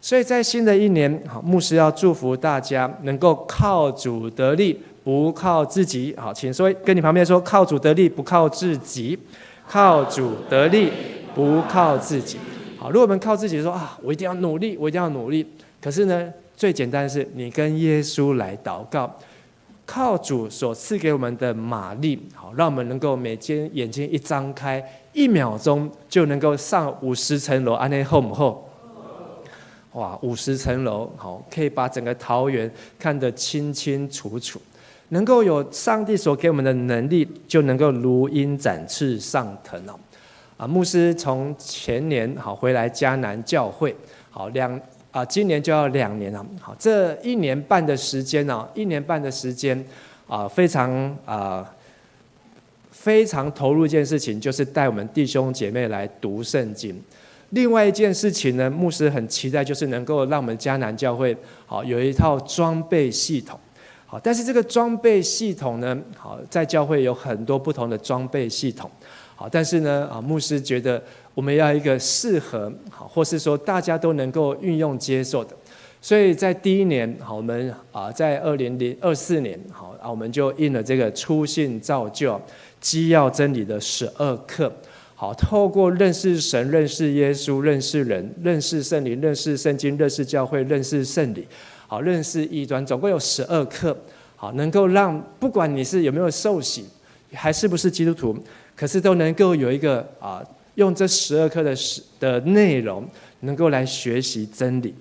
A: 所以在新的1年，牧师要祝福大家能够靠主得力，不靠自己。好，请说，跟你旁边说，靠主得力，不靠自己。靠主得力，不靠自己。好，如果我们靠自己说我一定要努力，我一定要努力。可是呢，最简单的是你跟耶稣来祷告，靠主所赐给我们的马力，好，让我们能够每天眼睛一张开，1秒钟就能够上50层楼，安内厚不厚？哇，50层楼，好，可以把整个桃园看得清清楚楚。能够有上帝所给我们的能力，就能够如鹰展翅上腾哦。牧师从前年好回来迦南教会，好今年就要2年了。好，这1年半的时间1年半的时间非常投入一件事情，就是带我们弟兄姐妹来读圣经。另外一件事情呢，牧师很期待，就是能够让我们迦南教会好有一套装备系统。好，但是这个装备系统呢，好，在教会有很多不同的装备系统。好，但是呢，牧师觉得我们要一个适合，好，或是说大家都能够运用接受的。所以在第1年，好，我们在2024年，好，我们就印了这个初信造就基要真理的12课。好，透过认识神、认识耶稣、认识人、认识圣灵、认识圣经、认识教会、认识圣礼。好，认识异端，总共有12课。好，能够让不管你是有没有受洗，还是不是基督徒，可是都能够有一个用这12课的内容，能够来学习真理。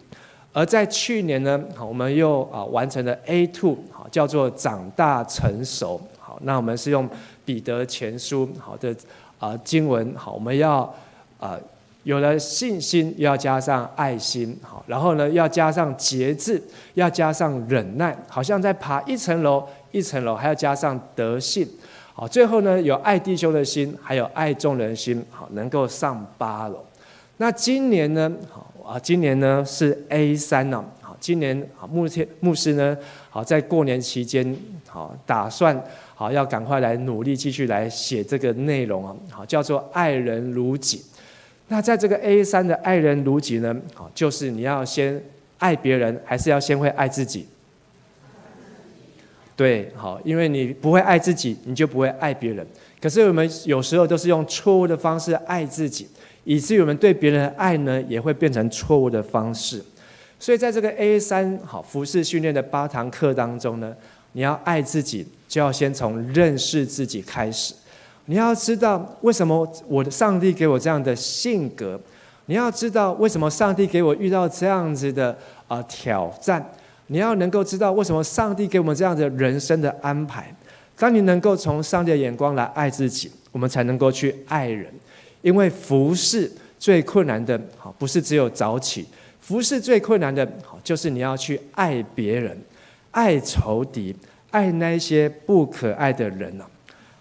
A: 而在去年呢，好，我们又完成了 A2， 好，叫做长大成熟。好，那我们是用彼得前书好的经文，好，我们要有了信心，又要加上爱心，好，然后呢，要加上节制，要加上忍耐，好像在爬一层楼一层楼，还要加上德性，好，最后呢，有爱弟兄的心，还有爱众人的心，好，能够上8楼。那今年呢，今年呢是 A3 呢，好，今年牧师呢，好，在过年期间，好，打算好要赶快来努力继续来写这个内容啊，好，叫做爱人如己。那在这个 A3 的爱人如己呢，好，就是你要先爱别人，还是要先会爱自己？对，好，因为你不会爱自己，你就不会爱别人。可是我们有时候都是用错误的方式爱自己，以至于我们对别人的爱呢，也会变成错误的方式。所以在这个 A3 好服事训练的8堂课当中呢，你要爱自己，就要先从认识自己开始。你要知道为什么我的上帝给我这样的性格，你要知道为什么上帝给我遇到这样子的挑战，你要能够知道为什么上帝给我们这样的人生的安排。当你能够从上帝的眼光来爱自己，我们才能够去爱人。因为服事最困难的不是只有早起，服事最困难的就是你要去爱别人，爱仇敌，爱那些不可爱的人。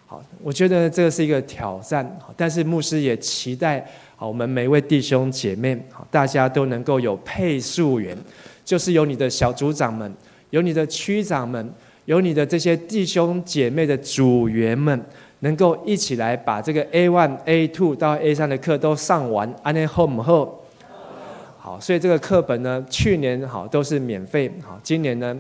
A: 好，我觉得这个是一个挑战，但是牧师也期待我们每位弟兄姐妹，大家都能够有配速员，就是有你的小组长们，有你的区长们，有你的这些弟兄姐妹的组员们，能够一起来把这个 A1、A2 到 A3 的课都上完，安内好不好？好，所以这个课本呢，去年都是免费，今年呢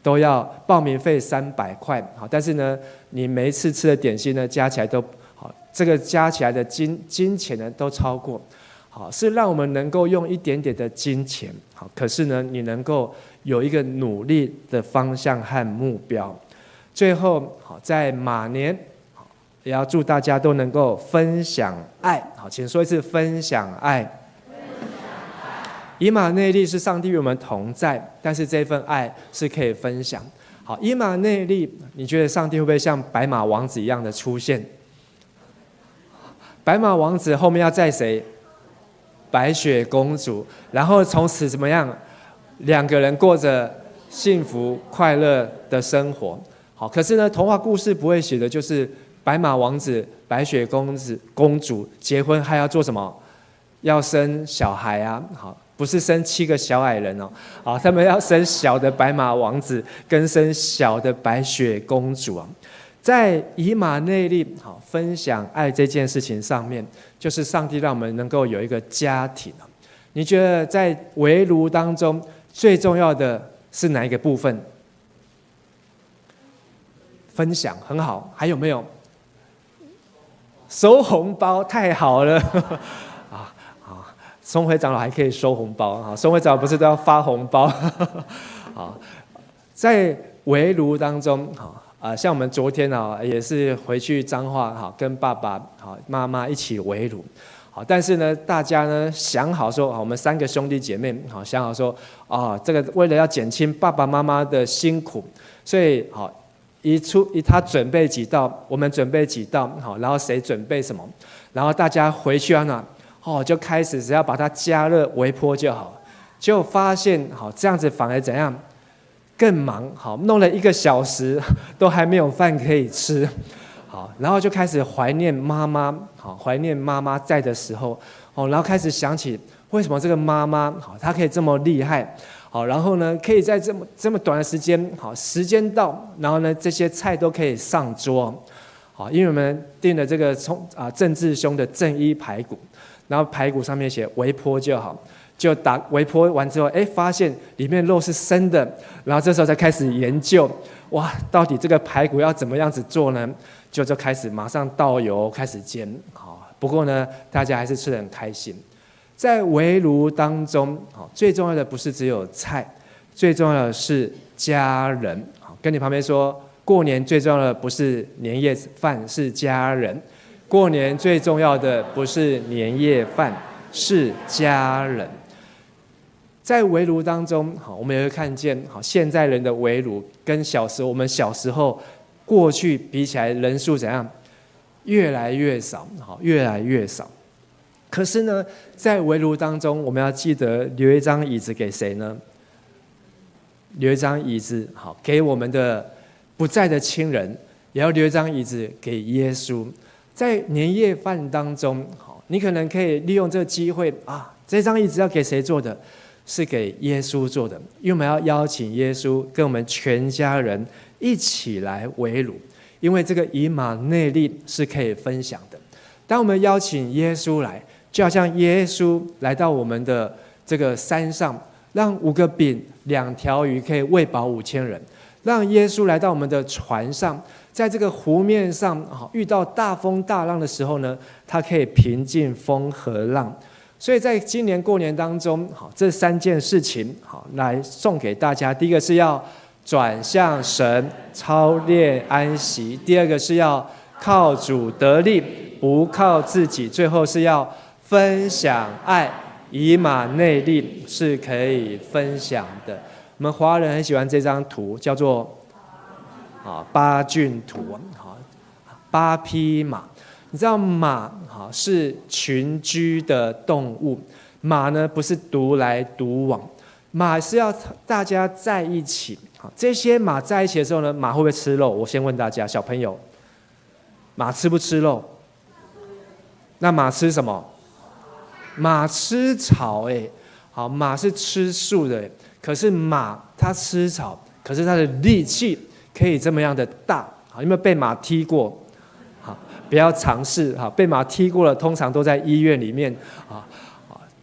A: 都要报名费300块，但是呢，你每一次吃的点心呢，加起来都这个加起来的金钱呢，都超过，是让我们能够用一点点的金钱，可是呢，你能够有一个努力的方向和目标。最后，在马年，也要祝大家都能够分享爱，请说一次分享爱。以马内利是上帝与我们同在，但是这份爱是可以分享。好，以马内利，你觉得上帝会不会像白马王子一样的出现？白马王子后面要载谁？白雪公主，然后从此怎么样？2个人过着幸福快乐的生活。好，可是呢，童话故事不会写的就是白马王子、白雪公主结婚还要做什么？要生小孩啊！好，不是生7个小矮人哦，好，他们要生小的白马王子跟生小的白雪公主啊。在以马内利好分享爱这件事情上面，就是上帝让我们能够有一个家庭。你觉得在围炉当中最重要的是哪一个部分？分享很好，还有没有？收红包太好了松辉长老还可以收红包啊，松辉长老不是都要发红包？好，在围炉当中，像我们昨天也是回去彰化，跟爸爸、妈妈一起围炉。好，但是呢，大家呢想好说，我们3个兄弟姐妹，想好说，这个为了要减轻爸爸妈妈的辛苦，所以他准备几道，我们准备几道，然后谁准备什么，然后大家回去就开始只要把它加热微波就好，结果发现这样子反而怎样更忙，弄了1个小时都还没有饭可以吃。好，然后就开始怀念妈妈，怀念妈妈在的时候，然后开始想起为什么这个妈妈她可以这么厉害，然后呢可以在这么短的时间，时间到，然后呢这些菜都可以上桌，因为我们订了这个郑志兄的正一排骨，然后排骨上面写微波就好，就打微波完之后，发现里面肉是生的，然后这时候才开始研究，哇，到底这个排骨要怎么样子做呢？就开始马上倒油开始煎，不过呢，大家还是吃得很开心。在围炉当中，最重要的不是只有菜，最重要的是家人。跟你旁边说，过年最重要的不是年夜饭，是家人。过年最重要的不是年夜饭，是家人。在围炉当中，我们也会看见，现在人的围炉跟我们小时候过去比起来，人数怎样？越来越少，越来越少。可是呢，在围炉当中，我们要记得留一张椅子给谁呢？留一张椅子，给我们的不在的亲人，也要留一张椅子给耶稣。在年夜饭当中，你可能可以利用这个机会这张椅子要给谁做的？是给耶稣做的，因为我们要邀请耶稣跟我们全家人一起来围炉，因为这个以马内利是可以分享的。当我们邀请耶稣来，就好像耶稣来到我们的这个山上，让5个饼2条鱼可以喂饱5000人，让耶稣来到我们的船上，在这个湖面上遇到大风大浪的时候呢，他可以平静风和浪。所以在今年过年当中，这3件事情来送给大家。第一个是要转向神，操练安息；第二个是要靠主得力，不靠自己；最后是要分享爱，以马内利是可以分享的。我们华人很喜欢这张图，叫做8骏图，8匹马。你知道马是群居的动物，马呢不是独来独往，马是要大家在一起。这些马在一起的时候呢，马会不会吃肉？我先问大家，小朋友，马吃不吃肉？那马吃什么？马吃草马是吃素的，可是马它吃草，可是它的力气可以这么样的大。有没有被马踢过？不要尝试被马踢过了，通常都在医院里面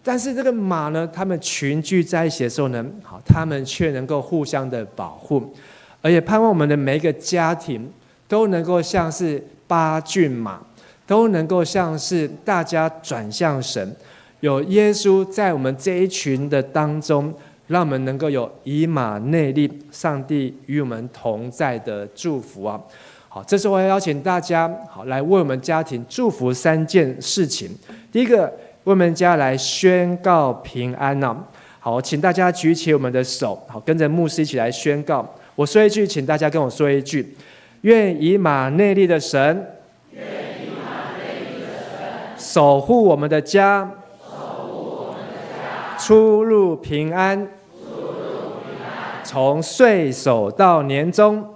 A: 但是这个马呢，他们群聚在一起的时候呢，他们却能够互相的保护，而且盼望我们的每一个家庭都能够像是8骏马，都能够像是大家转向神，有耶稣在我们这一群的当中，让我们能够有以马内利，上帝与我们同在的祝福好，这时候我要邀请大家来为我们家庭祝福3件事情。第一个，为我们家来宣告平安好，请大家举起我们的手，跟着牧师一起来宣告。我说一句，请大家跟我说一句：愿以马内利的神，守护我们的家，出入平安，从岁首到年终。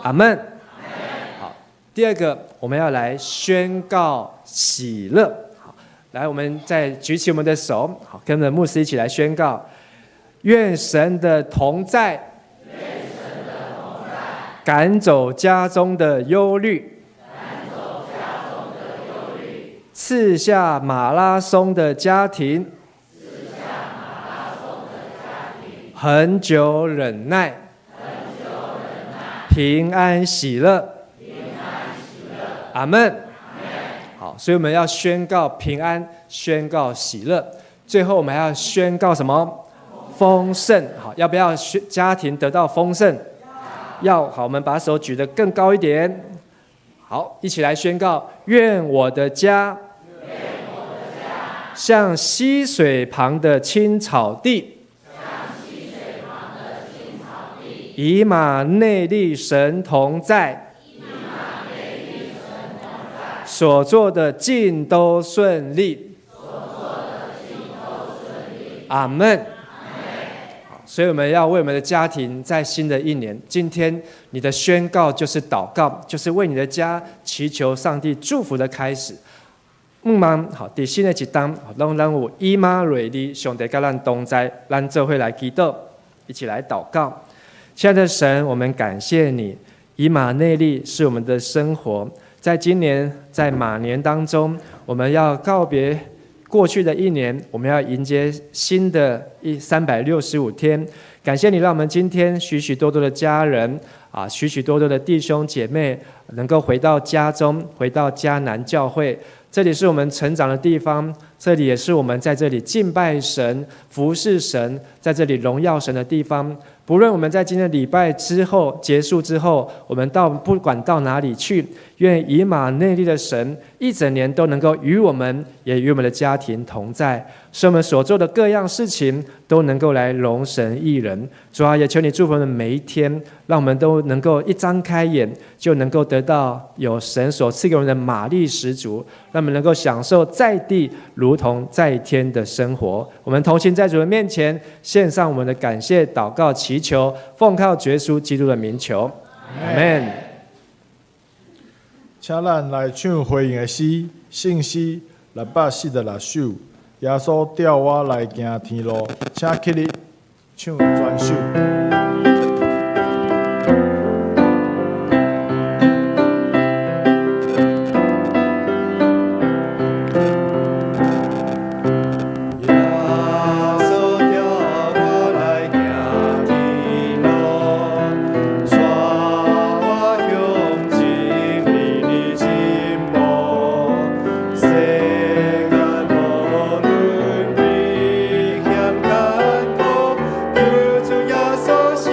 A: 阿们。好，第二个，我们要来宣告喜乐。好，来，我们再举起我们的手，好，跟着牧师一起来宣告：愿神的同在，赶走家中的忧虑，赐下马拉松的家庭，恒久忍耐。平安喜乐，阿们。好，所以我们要宣告平安，宣告喜乐。最后我们还要宣告什么？丰盛。好，要不要家庭得到丰盛？要。好，我们把手举得更高一点。好，一起来宣告：愿我的家像溪水旁的青草地，以马内利神同在，所做的尽都顺利。阿们。所以我们要为我们的家庭，在新的一年，今天你的宣告就是祷告，就是为你的家祈求上帝祝福的开始。好，第新的一章，让咱有以马内利上帝跟咱同在，咱做伙来祈祷，一起来祷告。亲爱的神，我们感谢你，以马内利是我们的生活。在今年，在马年当中，我们要告别过去的一年，我们要迎接新的365天。感谢你，让我们今天许许多多的家人许许多多的弟兄姐妹能够回到家中，回到迦南教会。这里是我们成长的地方，这里也是我们在这里敬拜神、服侍神，在这里荣耀神的地方。不论我们在今天的礼拜之后结束之后，我们不管到哪里去，愿以马内利的神一整年都能够与我们，也与我们的家庭同在，使我们所做的各样事情都能够来荣神益人。主啊，也求你祝福我们每一天，让我们都能够一张开眼就能够得到有神所赐给我们的马力十足，让我们能够享受在地如同在天的生活。我们同心在主的面前献上我们的感谢、祷告、祈求，奉靠主耶稣基督的名求，阿们。
C: 请咱来唱回应的诗，圣诗646首。耶稣调我来行天路，请起立唱全首。
E: 世间无论危险艰苦，救主耶稣是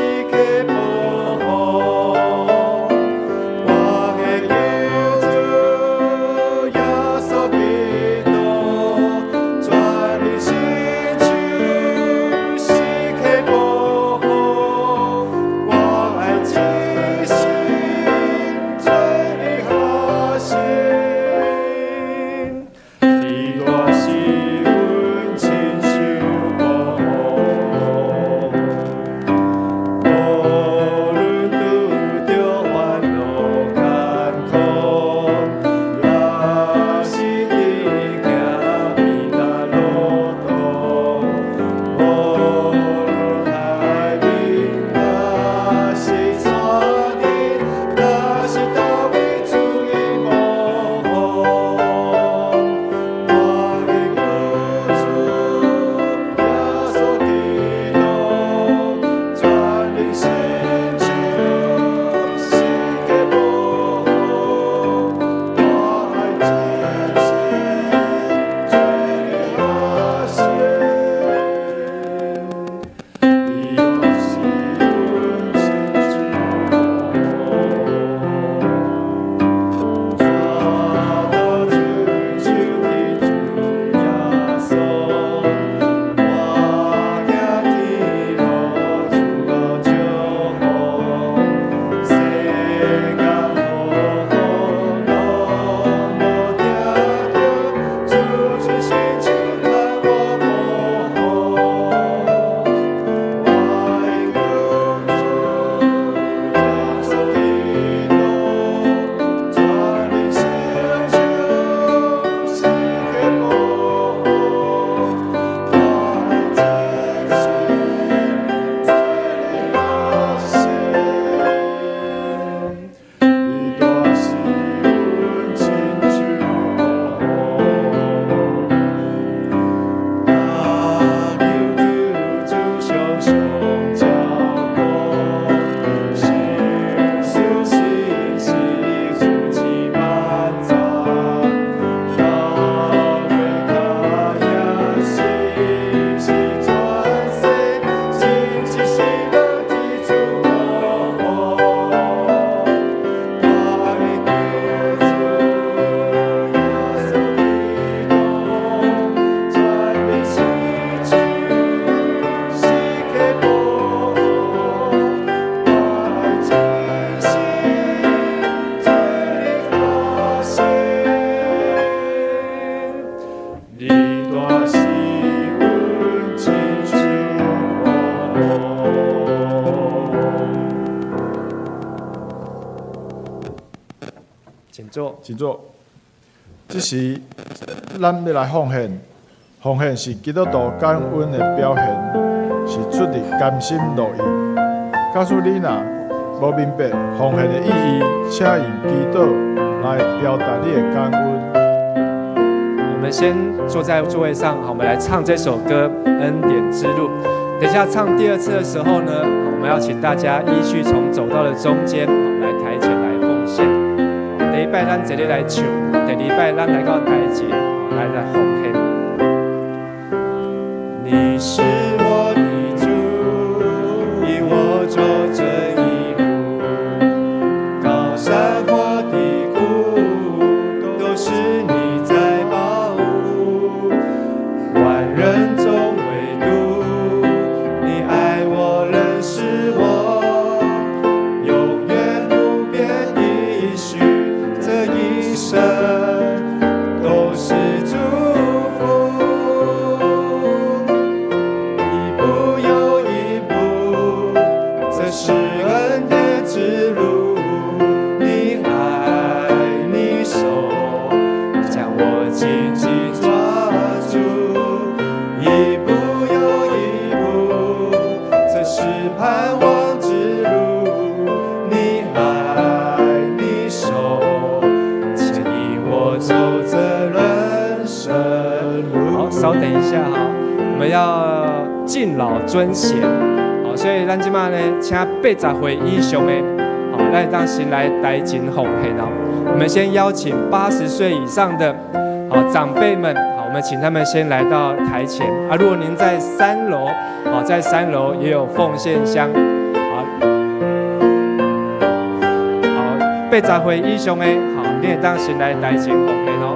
A: 请坐。
C: 请坐。这时，咱要来奉献，奉献是基督徒感恩的表现，是出于甘心乐意。假使你若无明白奉献的意义，请用祈祷来表达你的感恩。
A: 我们先坐在座位上，好，我们来唱这首歌《恩典之路》。等一下唱第2次的时候呢，我们要请大家依序从走道的中间，来台前来奉献。第一拜咱这里来唱，第2拜咱来到台前，来奉献。你是我的主，引我走这一路，高山或低谷，都是你在保护。万人中唯独你爱我，认识我，永远不变的许，这一生都是祝福。一步又一步，这是恩典之路。你爱你手，将我紧紧抓住。一步又一步，这是盼望之路。你爱你手，牵引我走这人生路。好，稍等一下哈，我们要敬老尊贤。好，所以咱今嘛呢，请80岁以上的，好，来当先来台前奉献哦。我们先邀请80岁以上的，好长辈们。我们请他们先来到台前啊！如果您在3楼，好，在3楼也有奉献箱，好，80岁以上的，好，你也当先来台前奉献哦。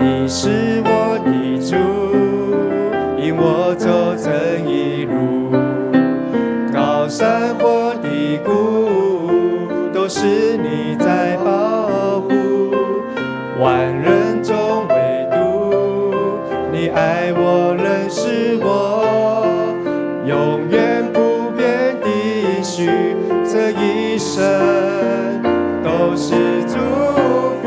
A: 你是我的主，引我走这一路，高山或低谷，都是你在保护。万人中唯独你爱我，认识我，永远不变的许，这一生都是祝福。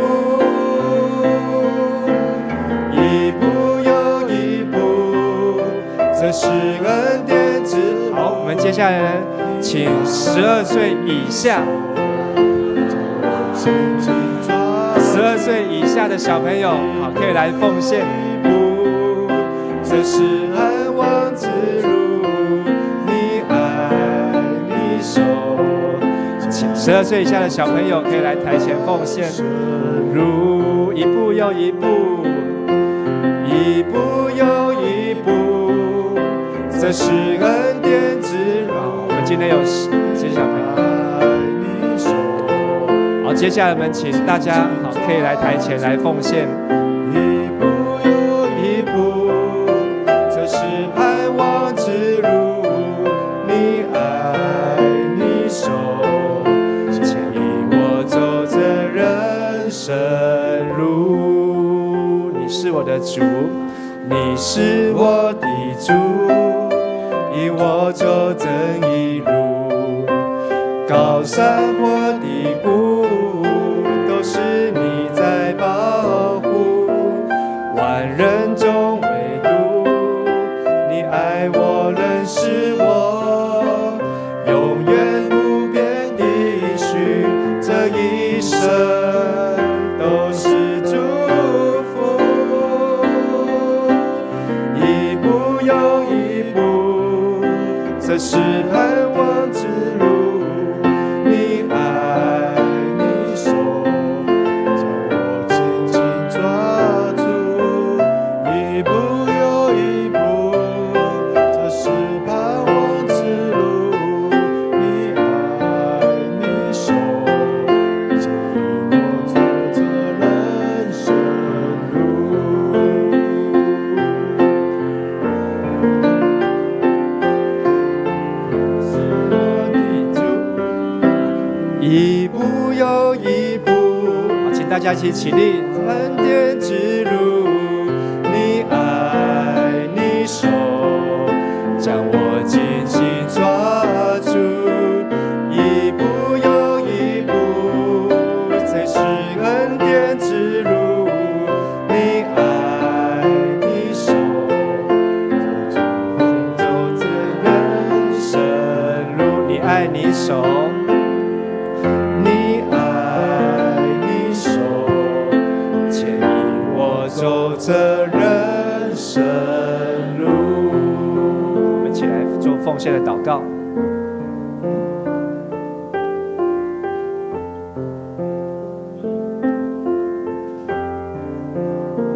A: 一步又一步，这是恩典之路。好，我们接下来呢，请12岁以下，12岁以下的小朋友，好，可以来奉献。这是盼望之路，你爱你手。请12岁以下的小朋友可以来台前奉献。路一步又一步。一步又一步，这是恩典之路。我们今天有这些小朋友，好，接下来我们请大家好可以来台前来奉献。一步又一步，这是盼望之路。你爱你手，牵引我走这人生路。你是我的主，你是我的主，引我走这一路，高山或低谷，都是你在保护。万人中唯独你爱我，认识我，永远不变的许，这一生都是祝福。一步又一步，这是盼望之路。你爱你手，将我紧紧抓住。一步又一步，这是盼望之路。你爱你手，牵引我走这人生路。一步又一步，典，大家一起起立。恩典之路，你爱你手，将我紧紧抓住，一步又一步，才是恩典之路。你爱你手，走这人生路，你爱你手。走这人生路，我们一起来做奉献的祷告。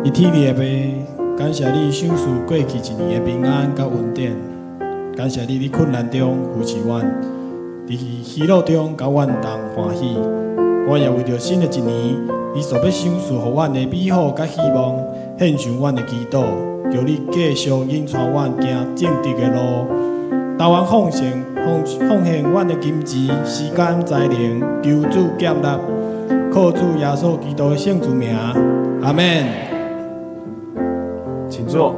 E: 一天的爸，感谢你享受过去一年的平安甲稳定，感谢你伫困难中扶持阮，伫喜乐中甲阮同欢喜。我也为着新的一年，你所要享受予阮的美好甲希望，献上阮的祈祷，求你继续引带阮行正直的路，投阮奉献阮的金钱、时间、才能，求主接纳，靠主耶稣基督的圣主名，阿门。
A: 请坐。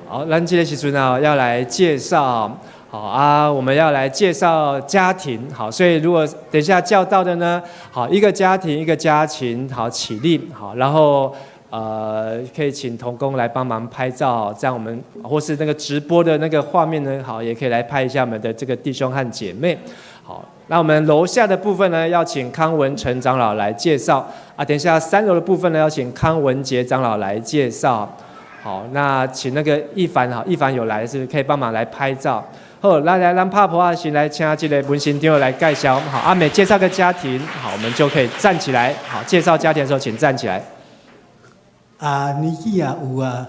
A: 好，咱这个时阵呢，要来介绍。好啊，我们要来介绍家庭。好，所以如果等一下叫到的呢，好，一个家庭一个家庭，好起立，好，然后可以请同工来帮忙拍照，这样我们或是那个直播的那个画面呢，好，也可以来拍一下我们的这个弟兄和姐妹。好，那我们楼下的部分呢，要请康文成长老来介绍啊。等一下3楼的部分呢，要请康文杰长老来介绍。好，那请那个一凡，好，一凡有来是可以帮忙来拍照。好，来，咱拍婆啊，先来请这个文心长来介绍。好，阿美介绍个家庭，好，我们就可以站起来。好，介绍家庭的时候，请站起来。
F: 年纪也有啊，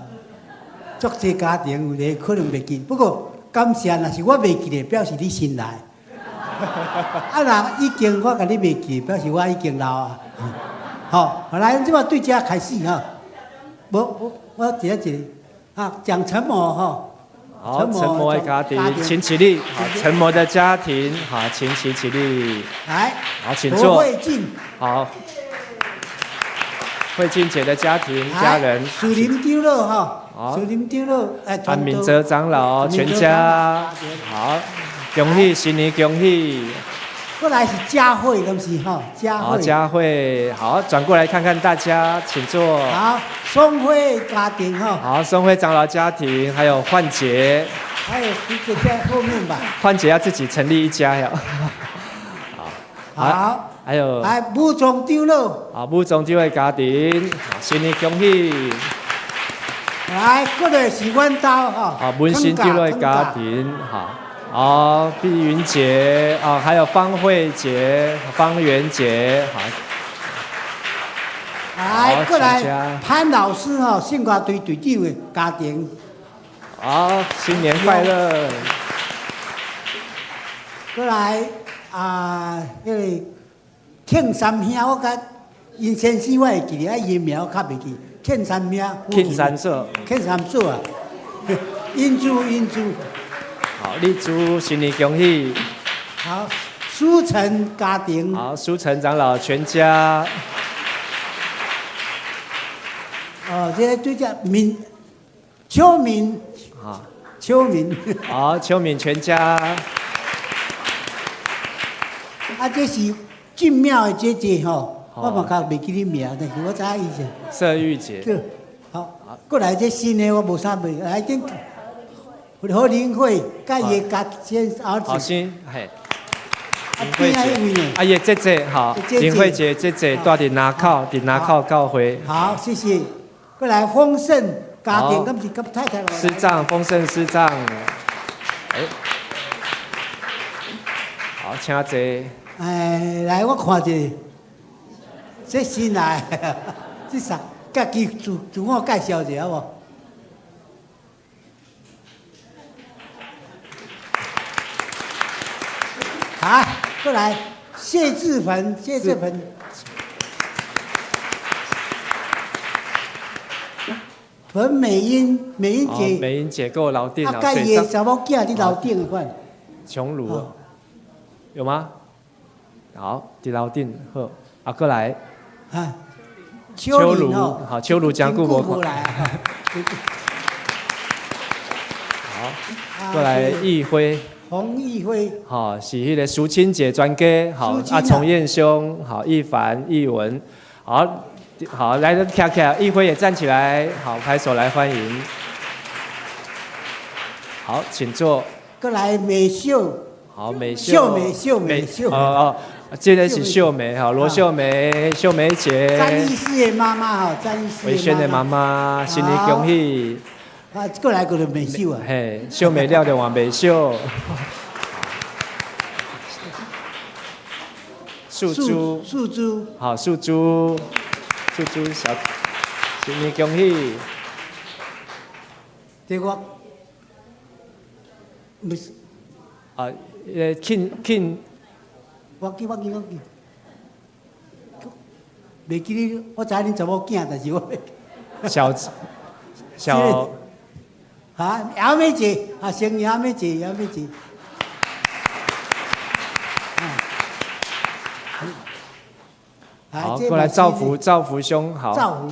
F: 足济家庭有咧可能袂记，不过感谢，若是我袂记咧，表示你新来。若已经我甲你袂记，表示我已经老啊。好，来，即马对家开始哈。我一个讲陈某哈。
A: 好，陈某的家庭，请起立。好，陈某的家庭，好，请起立。
F: 来，
A: 好，请坐。
F: 慧静，
A: 好，慧静姐的家庭家人。
F: 树林长老哈，
A: 好，
F: 树林长老，
A: 安敏哲长老全家，好，恭喜新年恭喜。
F: 过来是佳慧，东西哈，佳慧。
A: 好，佳慧，好，转过来看看大家，请坐。
F: 好，松辉家庭哈。
A: 好，松辉长老家庭，还有焕杰。
F: 还有一个在后面吧。
A: 焕杰要自己成立一家呀。
F: 好。
A: 还有。
F: 来，武总长老。
A: 好，武总长的家庭，新年恭喜。
F: 来，过来是阮兜哈。
A: 好，文心长老的家庭，好。好，碧云姐啊，还有方慧姐、方媛姐，好。
F: 来，过来，潘老师哈，圣歌队队长的家庭。
A: 好，新年快乐。
F: 过来迄个庆三兄，我甲因先生我会记咧，伊名我较袂记。庆三兄。
A: 庆三社。
F: 庆三社啊，英珠。
A: 好，立珠新年恭喜。
F: 好，苏成家庭。
A: 好，苏成长老全家。
F: 这对家秋敏。
A: 好，
F: 秋敏。
A: 好，秋敏全家。
F: 这是俊庙的姐姐吼，我嘛较袂记你名，但是我知影伊是。
A: 色玉姐。
F: 好，过来这新的我无啥袂，来跟。何林慧，甲伊个家先儿子。
A: 好先，嘿。
F: 林慧姐。
A: 啊，叶姐姐，好，林慧姐姐姐住伫南口，教会。
F: 好，谢谢。过来丰盛家庭，咁是跟太太。
A: 师长，丰盛师长。好，请坐。
F: 来，我看者，这新来，这啥？家己自我介绍一下好无？好，过来，谢志鹏。美英姐。
A: 美英姐跟我老弟老
F: 水上。伊的查某囝，你老弟的款。
A: 琼如，有吗？好，伫楼顶好，啊，过来
F: 啊，
A: 秋如，
F: 玲吼，
A: 好，秋如讲久无看，
F: 无来啊。
A: 好，过来义辉，
F: 洪义辉，
A: 好，是迄个淑清姐专家，好，
F: 淑清啊
A: 丛燕兄，好，一凡、一文，好，好，来的卡卡，义辉也站起来，好，拍手来欢迎。好，请坐。
F: 过来美秀，
A: 好，美
F: 秀美，
A: 哦，这个是秀梅，好，罗秀梅，秀梅姐。
F: 詹医师的妈妈哈，詹医师
A: 维轩的妈妈，新年恭喜。
F: 啊，过来个美秀啊。
A: 嘿，秀梅了就换美秀。素珠，
F: 素珠，
A: 好，素珠小，新年恭喜。
F: 对我，不是，
A: 啊，庆，
F: 我记，袂记你，我知你查某囝，但是我
A: 小，
F: 啊，姚美姐，啊，姓姚美姐。
A: 好，过来赵福兄，好。
F: 赵福。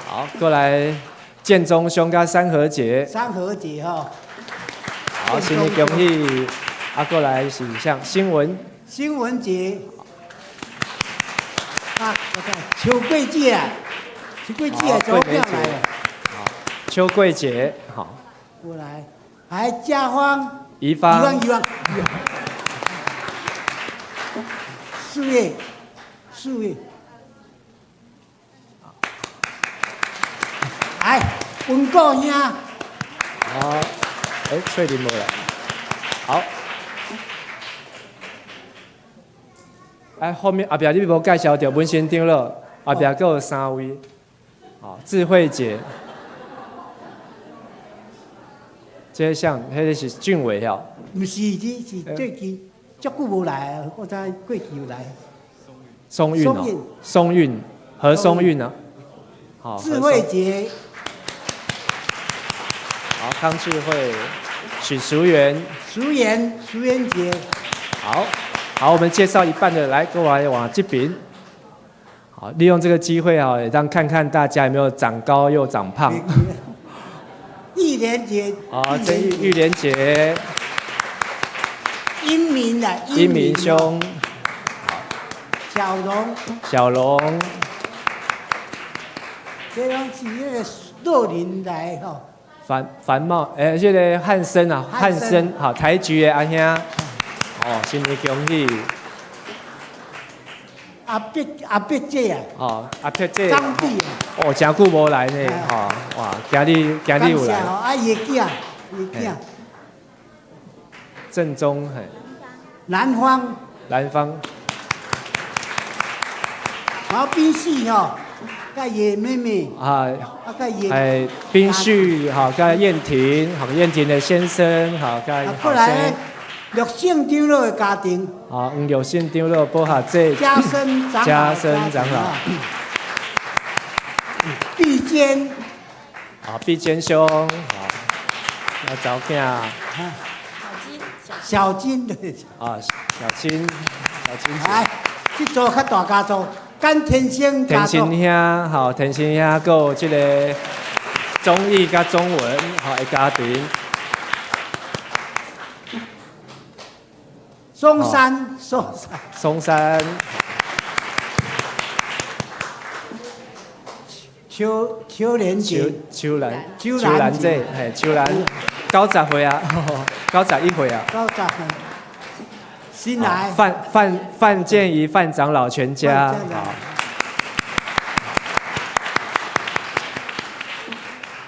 A: 好，过来建中兄跟三和姐。
F: 三和姐哈。
A: 好，新年恭喜！啊，过来是像新闻
F: 姐。啊，我看邱桂姐啊，邱桂姐怎么不要来了？
A: 好，邱桂姐，好。
F: 过来，还嘉芳。
A: 宜芳。
F: 四月，来，文国兄，
A: 好，翠玲无来，好，后面后壁你无介绍到文先长了，后壁还有3位，好，智慧姐，这个像，迄个是俊伟哦，
F: 不是，这是最近。足久无来啊！我知过去有来。
A: 松韵，何松韵啊？好。
F: 智慧姐。
A: 好，康智慧，许淑媛
F: 姐。
A: 好，我们介绍一半的，来，过来往这边。好，利用这个机会啊，也让看看大家有没有长高又长胖。
F: 玉莲姐。
A: 好，这玉莲姐。英明兄，小龙，
F: 这拢是那个洛林来吼。
A: 樊茂，这个汉森啊，好，台局的阿兄，哦，新年恭喜。
F: 阿伯姐啊。
A: 哦，阿伯姐。
F: 张碧啊。
A: 哦，真久无来呢，哈，哇，今日有来。
F: 啊，伊个囝。
A: 正宗，嘿。
F: 南方，然后冰絮吼，甲叶妹妹，甲叶，
A: 冰絮，好，甲燕婷，好，燕婷的先生，好，甲
F: 过来，陆姓长老的家庭，
A: 好，陆姓长老保下这，
F: 家生
A: 长老，
F: 毕坚，
A: 好，毕坚兄，好，要找囝。
F: 小金的
A: 啊，小金姐，
F: 哎，这组较大家族，甘天星家族，
A: 天星兄，好，天星兄，还有这个中艺甲中文好的家庭，
F: 松山，秋莲姐，
A: 秋兰姐，嘿，秋兰，90岁啊，91岁啊
F: ，90岁，新来，
A: 范建仪范长老全家，好，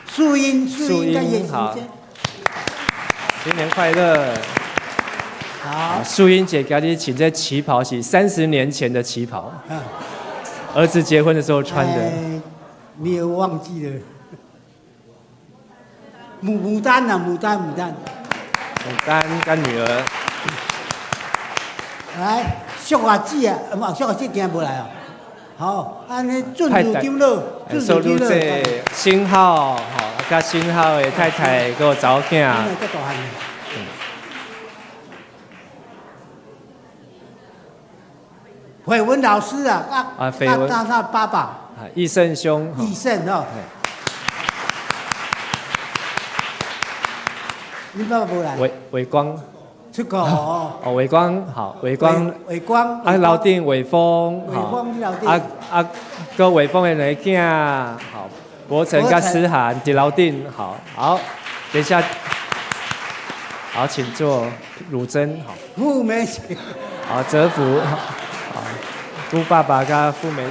F: 素英，
A: 好，新年快乐。
F: 好，
A: 素英姐给你请这旗袍是30年前的旗袍，儿子结婚的时候穿的。
F: 你也忘记了？牡丹
A: 跟女儿。
F: 来，淑华姐啊，淑华姐今日无来哦。好，安尼准如长老，
A: 新浩，好，甲新浩的太太个查某囝。
F: 慧文老师啊，
A: 绯闻
F: 他爸爸
A: 啊，义胜兄，
F: 义胜哦。你爸爸无来？
A: 伟光，
F: 出国哦。
A: 哦，伟光好，伟光，
F: 伟光
A: 啊，楼顶伟峰，
F: 伟峰楼顶
A: 个伟峰的两个囝，好，博成跟思涵伫楼顶，好，等一下，好，请坐，汝珍，好，
F: 傅梅，
A: 好，泽福，好，顾爸爸跟傅梅，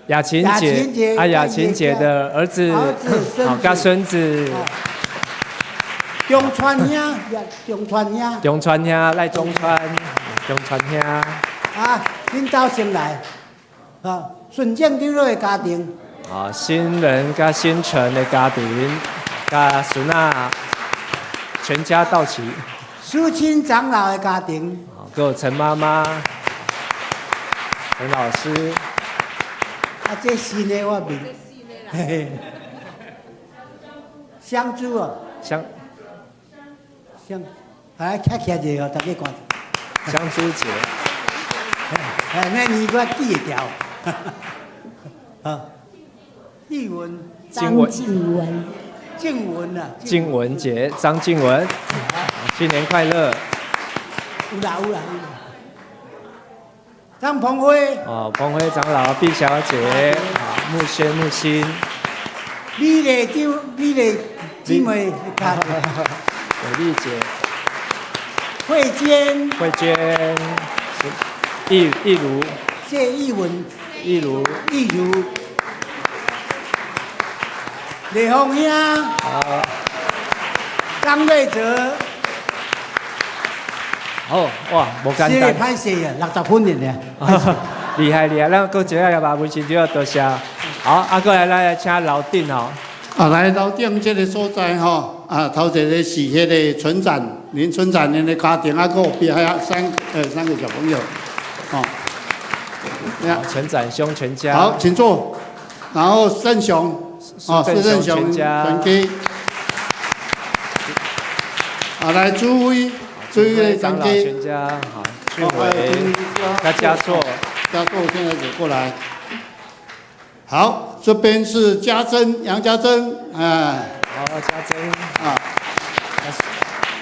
A: 雅琴姐，雅琴姐的儿子，好，跟孙子。
F: 中川兄，中川兄，
A: 中川兄赖中川，中川兄。
F: 啊，恁兜先来，啊，顺正丢落的家庭。
A: 啊，新人跟新城的家庭，跟孙啊，全家到齐。
F: 苏清长老的家庭。
A: 好，还有陈妈妈，陈老师。
F: 啊，这新的我面。嘿嘿。香珠哦。香，来徛徛者哦，大家看。
A: 香珠姐。
F: 那你我记得掉。啊。丽文。
D: 张静文。
F: 静文啊。
A: 静文姐，张静文，新年快乐。
F: 有啦。张鹏辉。
A: 哦，鹏辉长老，毕小姐，好，木轩木心。
F: 美丽姊妹家庭。
A: 美丽姐。
F: 慧娟。
A: 易如。
F: 谢义文。
A: 易如。李红兄。好。张瑞哲。哦，哇，无简单。
F: 写得歹势啊，60分的呢。
A: 厉害，咱搁一个马文先生多谢。好，过来请楼顶哦。
G: 来楼顶这个所在吼，头一个是迄个村长，林村长因的家庭，个比还三个小朋友，
A: 村长兄全家。
G: 好，请坐。然后盛雄，施盛雄全家。来朱辉
A: 长老全家，好，俊伟，嘉措
G: 现在走过来。好，这边是家珍，杨家珍，
A: 好，家珍，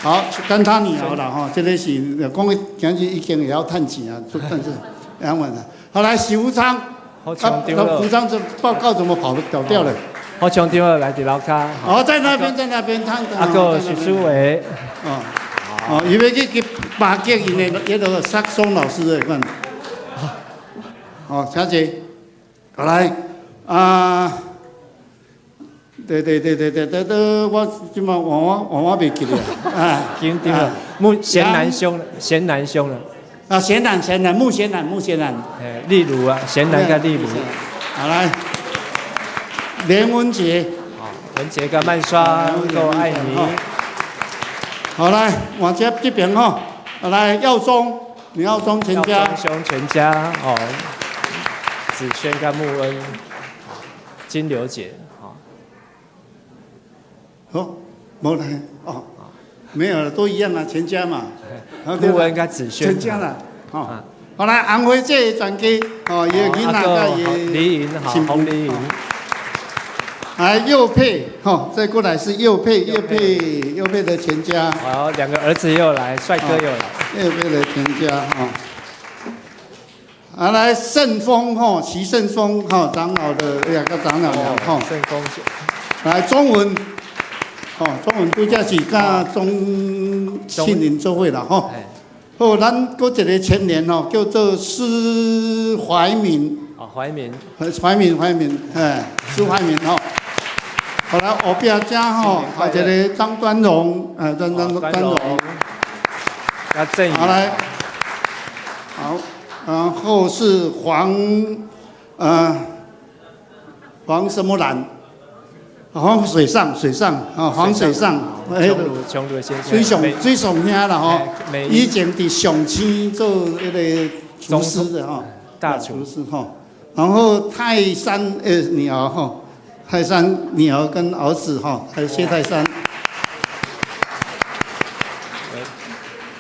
G: 好，跟他女儿了哈，这个是讲讲起已经也要趁钱啊，但是安稳了。好，来许福昌，
A: 福昌
G: 这报告怎么跑掉了？
A: 福昌丢了来伫楼骹。
G: 哦，在那边，他。
A: 个许书伟。
G: 以为去巴结因的那个萨松老师的看。好，小姐，好来对，我今晚我袂记了
A: 紧张了，贤男兄了。
G: 贤男，穆贤男。
A: 例如啊，贤男跟例如。
G: 好来，连文杰。
A: 文杰跟曼刷，够爱你。
G: 好来，往这边哈，来耀宗，李耀宗全家。
A: 耀宗兄全家哦。子轩跟穆恩，金流姐，
G: 没来没有了，都一样啊，全家嘛。
A: 穆恩跟子轩。
G: 全家了，好来，安徽这个专机，也囡仔个也。
A: 李颖好，洪李颖。
G: 来右配，再过来是右配的全家。
A: 好，两个儿子又来，帅哥又来。
G: 右配的全家来盛丰齐盛丰长老的两个长老娘
A: 盛丰。
G: 来中文度假是跟中信林做伙啦好，咱搁一个青年叫做施怀民。
A: 怀民，
G: 施怀民好来后边这还有一个张端荣，张荣。好来，好。然后是黄什么兰，黄水上，黄水上，
A: 琼如先生，
G: 水上兄啦以前伫上青做那个厨师的
A: 大厨
G: 师然后泰山女儿泰山女儿跟儿子还有谢泰山，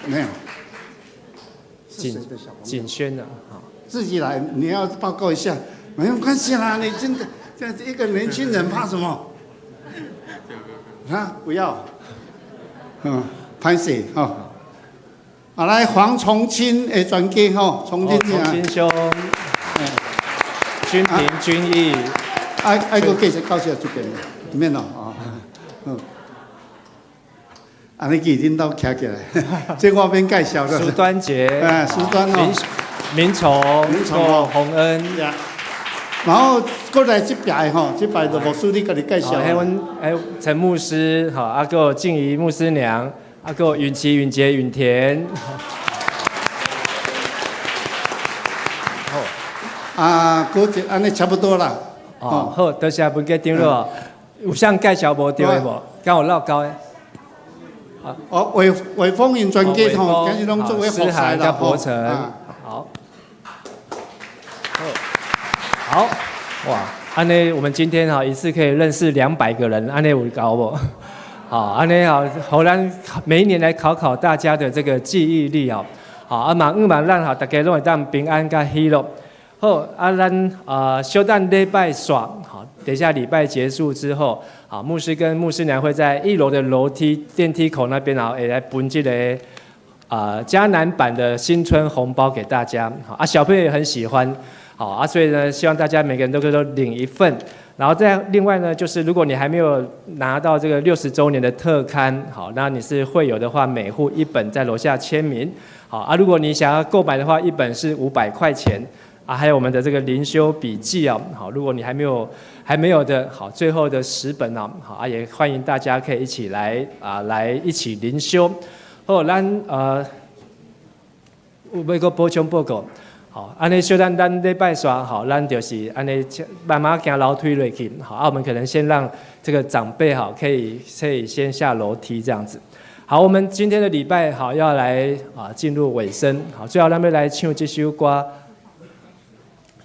G: 没有。谁的小朋友？
A: 景轩的，好，
G: 自己来，你要报告一下，没有关系啦，你真的这样一个年轻人怕什么？啊，不要，拍谁哈？啊，来黄崇钦的专家哈，崇钦
A: 崇钦兄，君平、君毅，
G: 爱个继续到这这边，免咯啊，安尼记恁兜徛起来，这我免介绍了。
A: 苏端杰，
G: 苏端哦，
A: 明崇，洪恩。
G: 然后过来这边吼，这边就牧师你家己介绍。
A: 陈牧师，好，还有静怡牧师娘，还有允琪、允杰、允田。
G: 啊，嗰只安尼差不多啦。
A: 好，多谢文哥张了。有啥介绍无对的无？敢有唠高的？
G: 魏峰因专家吼，今日拢作为服侍啦。
A: 伯承，好。好，哇，安尼我们今天哈一次可以认识200个人，安尼有高不？好，安尼好，好，咱每一年来考大家的这个记忆力哦。好，啊嘛咱哈大家拢会当平安甲喜乐。好，啊咱休蛋礼拜耍，好，等一下礼拜结束之后，好，牧师跟牧师娘会在1楼的楼梯电梯口那边，然后也来分这个嘉南版的新春红包给大家。好，啊小朋友也很喜欢。好啊，所以呢，希望大家每个人都可以领一份，然后再另外呢，就是如果你还没有拿到这个60周年的特刊，好，那你是会友的话，每户1本，在楼下签名。好啊，如果你想要购买的话，1本是500块钱啊，还有我们的这个灵修笔记啊，好，如果你还没有的，好，最后的10本啊，好啊，也欢迎大家可以一起来来一起灵修。好，咱有要个补充报告。好，安尼小咱礼拜耍好，咱就是安尼慢慢行楼梯落去。好，啊，我们可能先让这个长辈好，可以先下楼梯这样子。好，我们今天的礼拜好要来进入尾声。好，最后咱们来唱这首歌《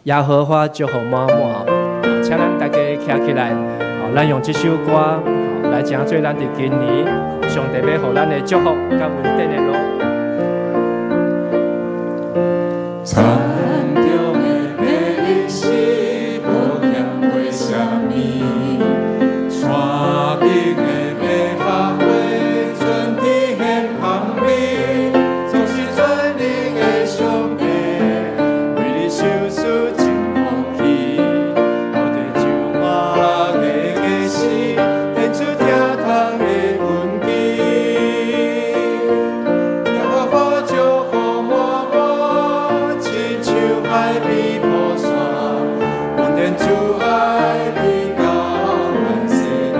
A: 耶和华就好满满》。好，请咱大家站起来。好，咱用这首歌好来讲做咱的今年上帝要给咱的祝福甲稳定的路。
B: 山中的美丽是无欠过什么，山顶的百花花，春天很香美，总是全能的上帝，为你受死真福气，我对就我的个心，献出疼痛的根基，耶和华就好满满。亲像海边雨伞，稳定就爱你到万世代。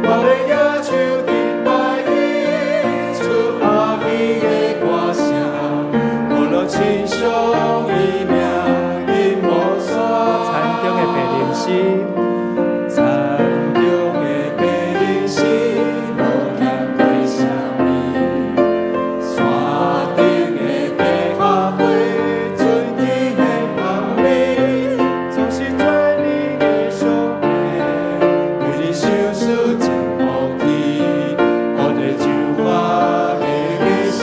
B: 我要举手敬拜你，出欢喜的歌声，我若亲像伊名，因无山。
A: 残中的白灵心，
B: 残中的白灵心，无欠过什么。山顶的百花花，春天很香美，总是全能的上帝，为你受死真福气，我对就我的个心，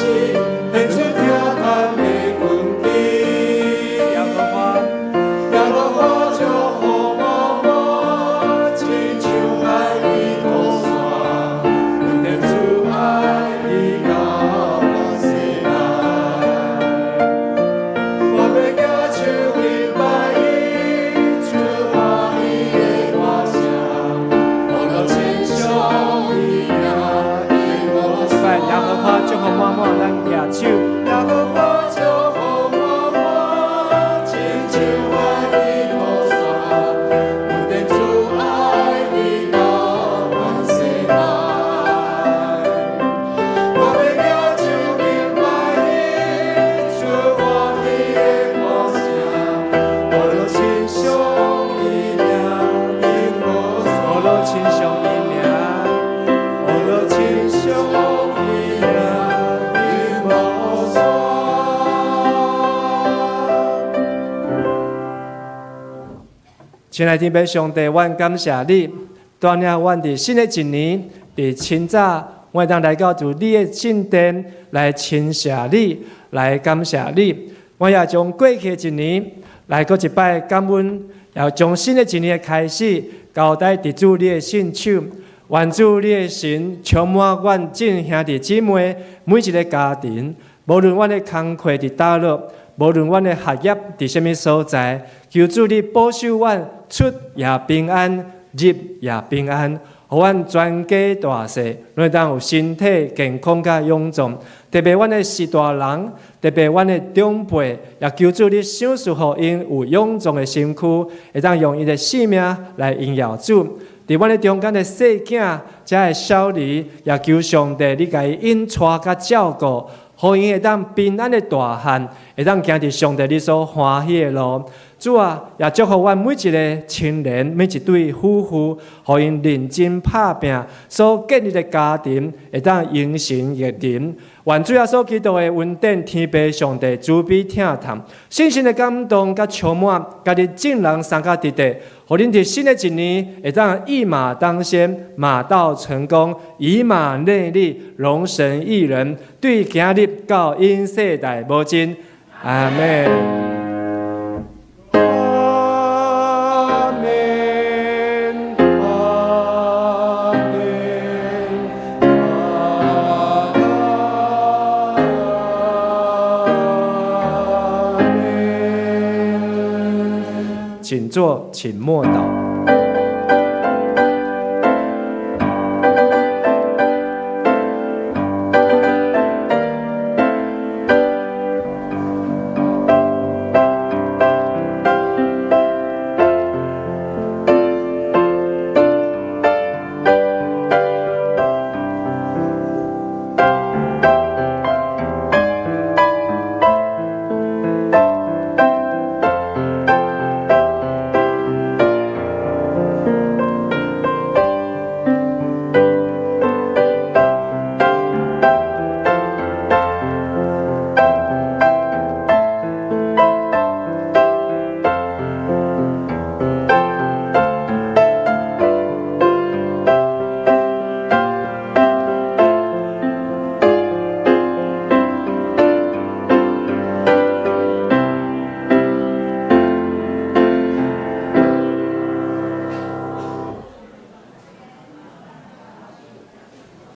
B: 献出疼痛的根基。
A: 耶和华。
B: 耶和华就好满满，亲像海边雨伞，稳定就爱你到万世代。我要举手敬拜你，出欢喜的歌声，我若亲像伊名，因无
A: 拜耶和华就好满满，咱举手。
B: 耶和华就好满满，亲像海边雨伞，稳定就爱你到万世代。我要举手敬拜你，出欢喜的歌声，我若亲像伊名，因无山。
A: 我若亲像伊名，
B: 我若亲像伊名，因无山。
A: 亲爱的弟兄上帝，阮感谢你，带领阮伫新的一年，伫清早我会当来到主你的圣殿来亲谢你，来感谢你。我也将过去一年来过一摆感恩，也将新的一年的开始交代伫主你的圣手。愿主你的神充满阮众兄弟姊妹每一个家庭，无论阮的工课伫倒落，无论阮的学业伫什么所在，求主你保守阮出也平安，入也平安，互阮全家大细，拢当有身体健康甲勇壮。特别阮的士大人，特别阮的长辈，也求主你赏赐互因有勇壮的身躯，会当用伊的性命来荣耀主。伫阮的中间的细囝，才会小儿，也求上帝你甲伊引带甲照顾，互因会当平安的大汉，会当行伫上帝你所欢喜的路。主啊，也祝福阮每一个青年，每一对夫妇，互因认真拍拼，所建立的家庭会当迎神悦人。愿主耶稣基督的恩典，天父上帝慈悲疼痛，信心的感动甲充满，家己众人三脚直地，互恁伫新的一年会当一马当先，马到成功，以马内利，荣神益人，对今日到因世代无尽。阿门。请坐，请默祷。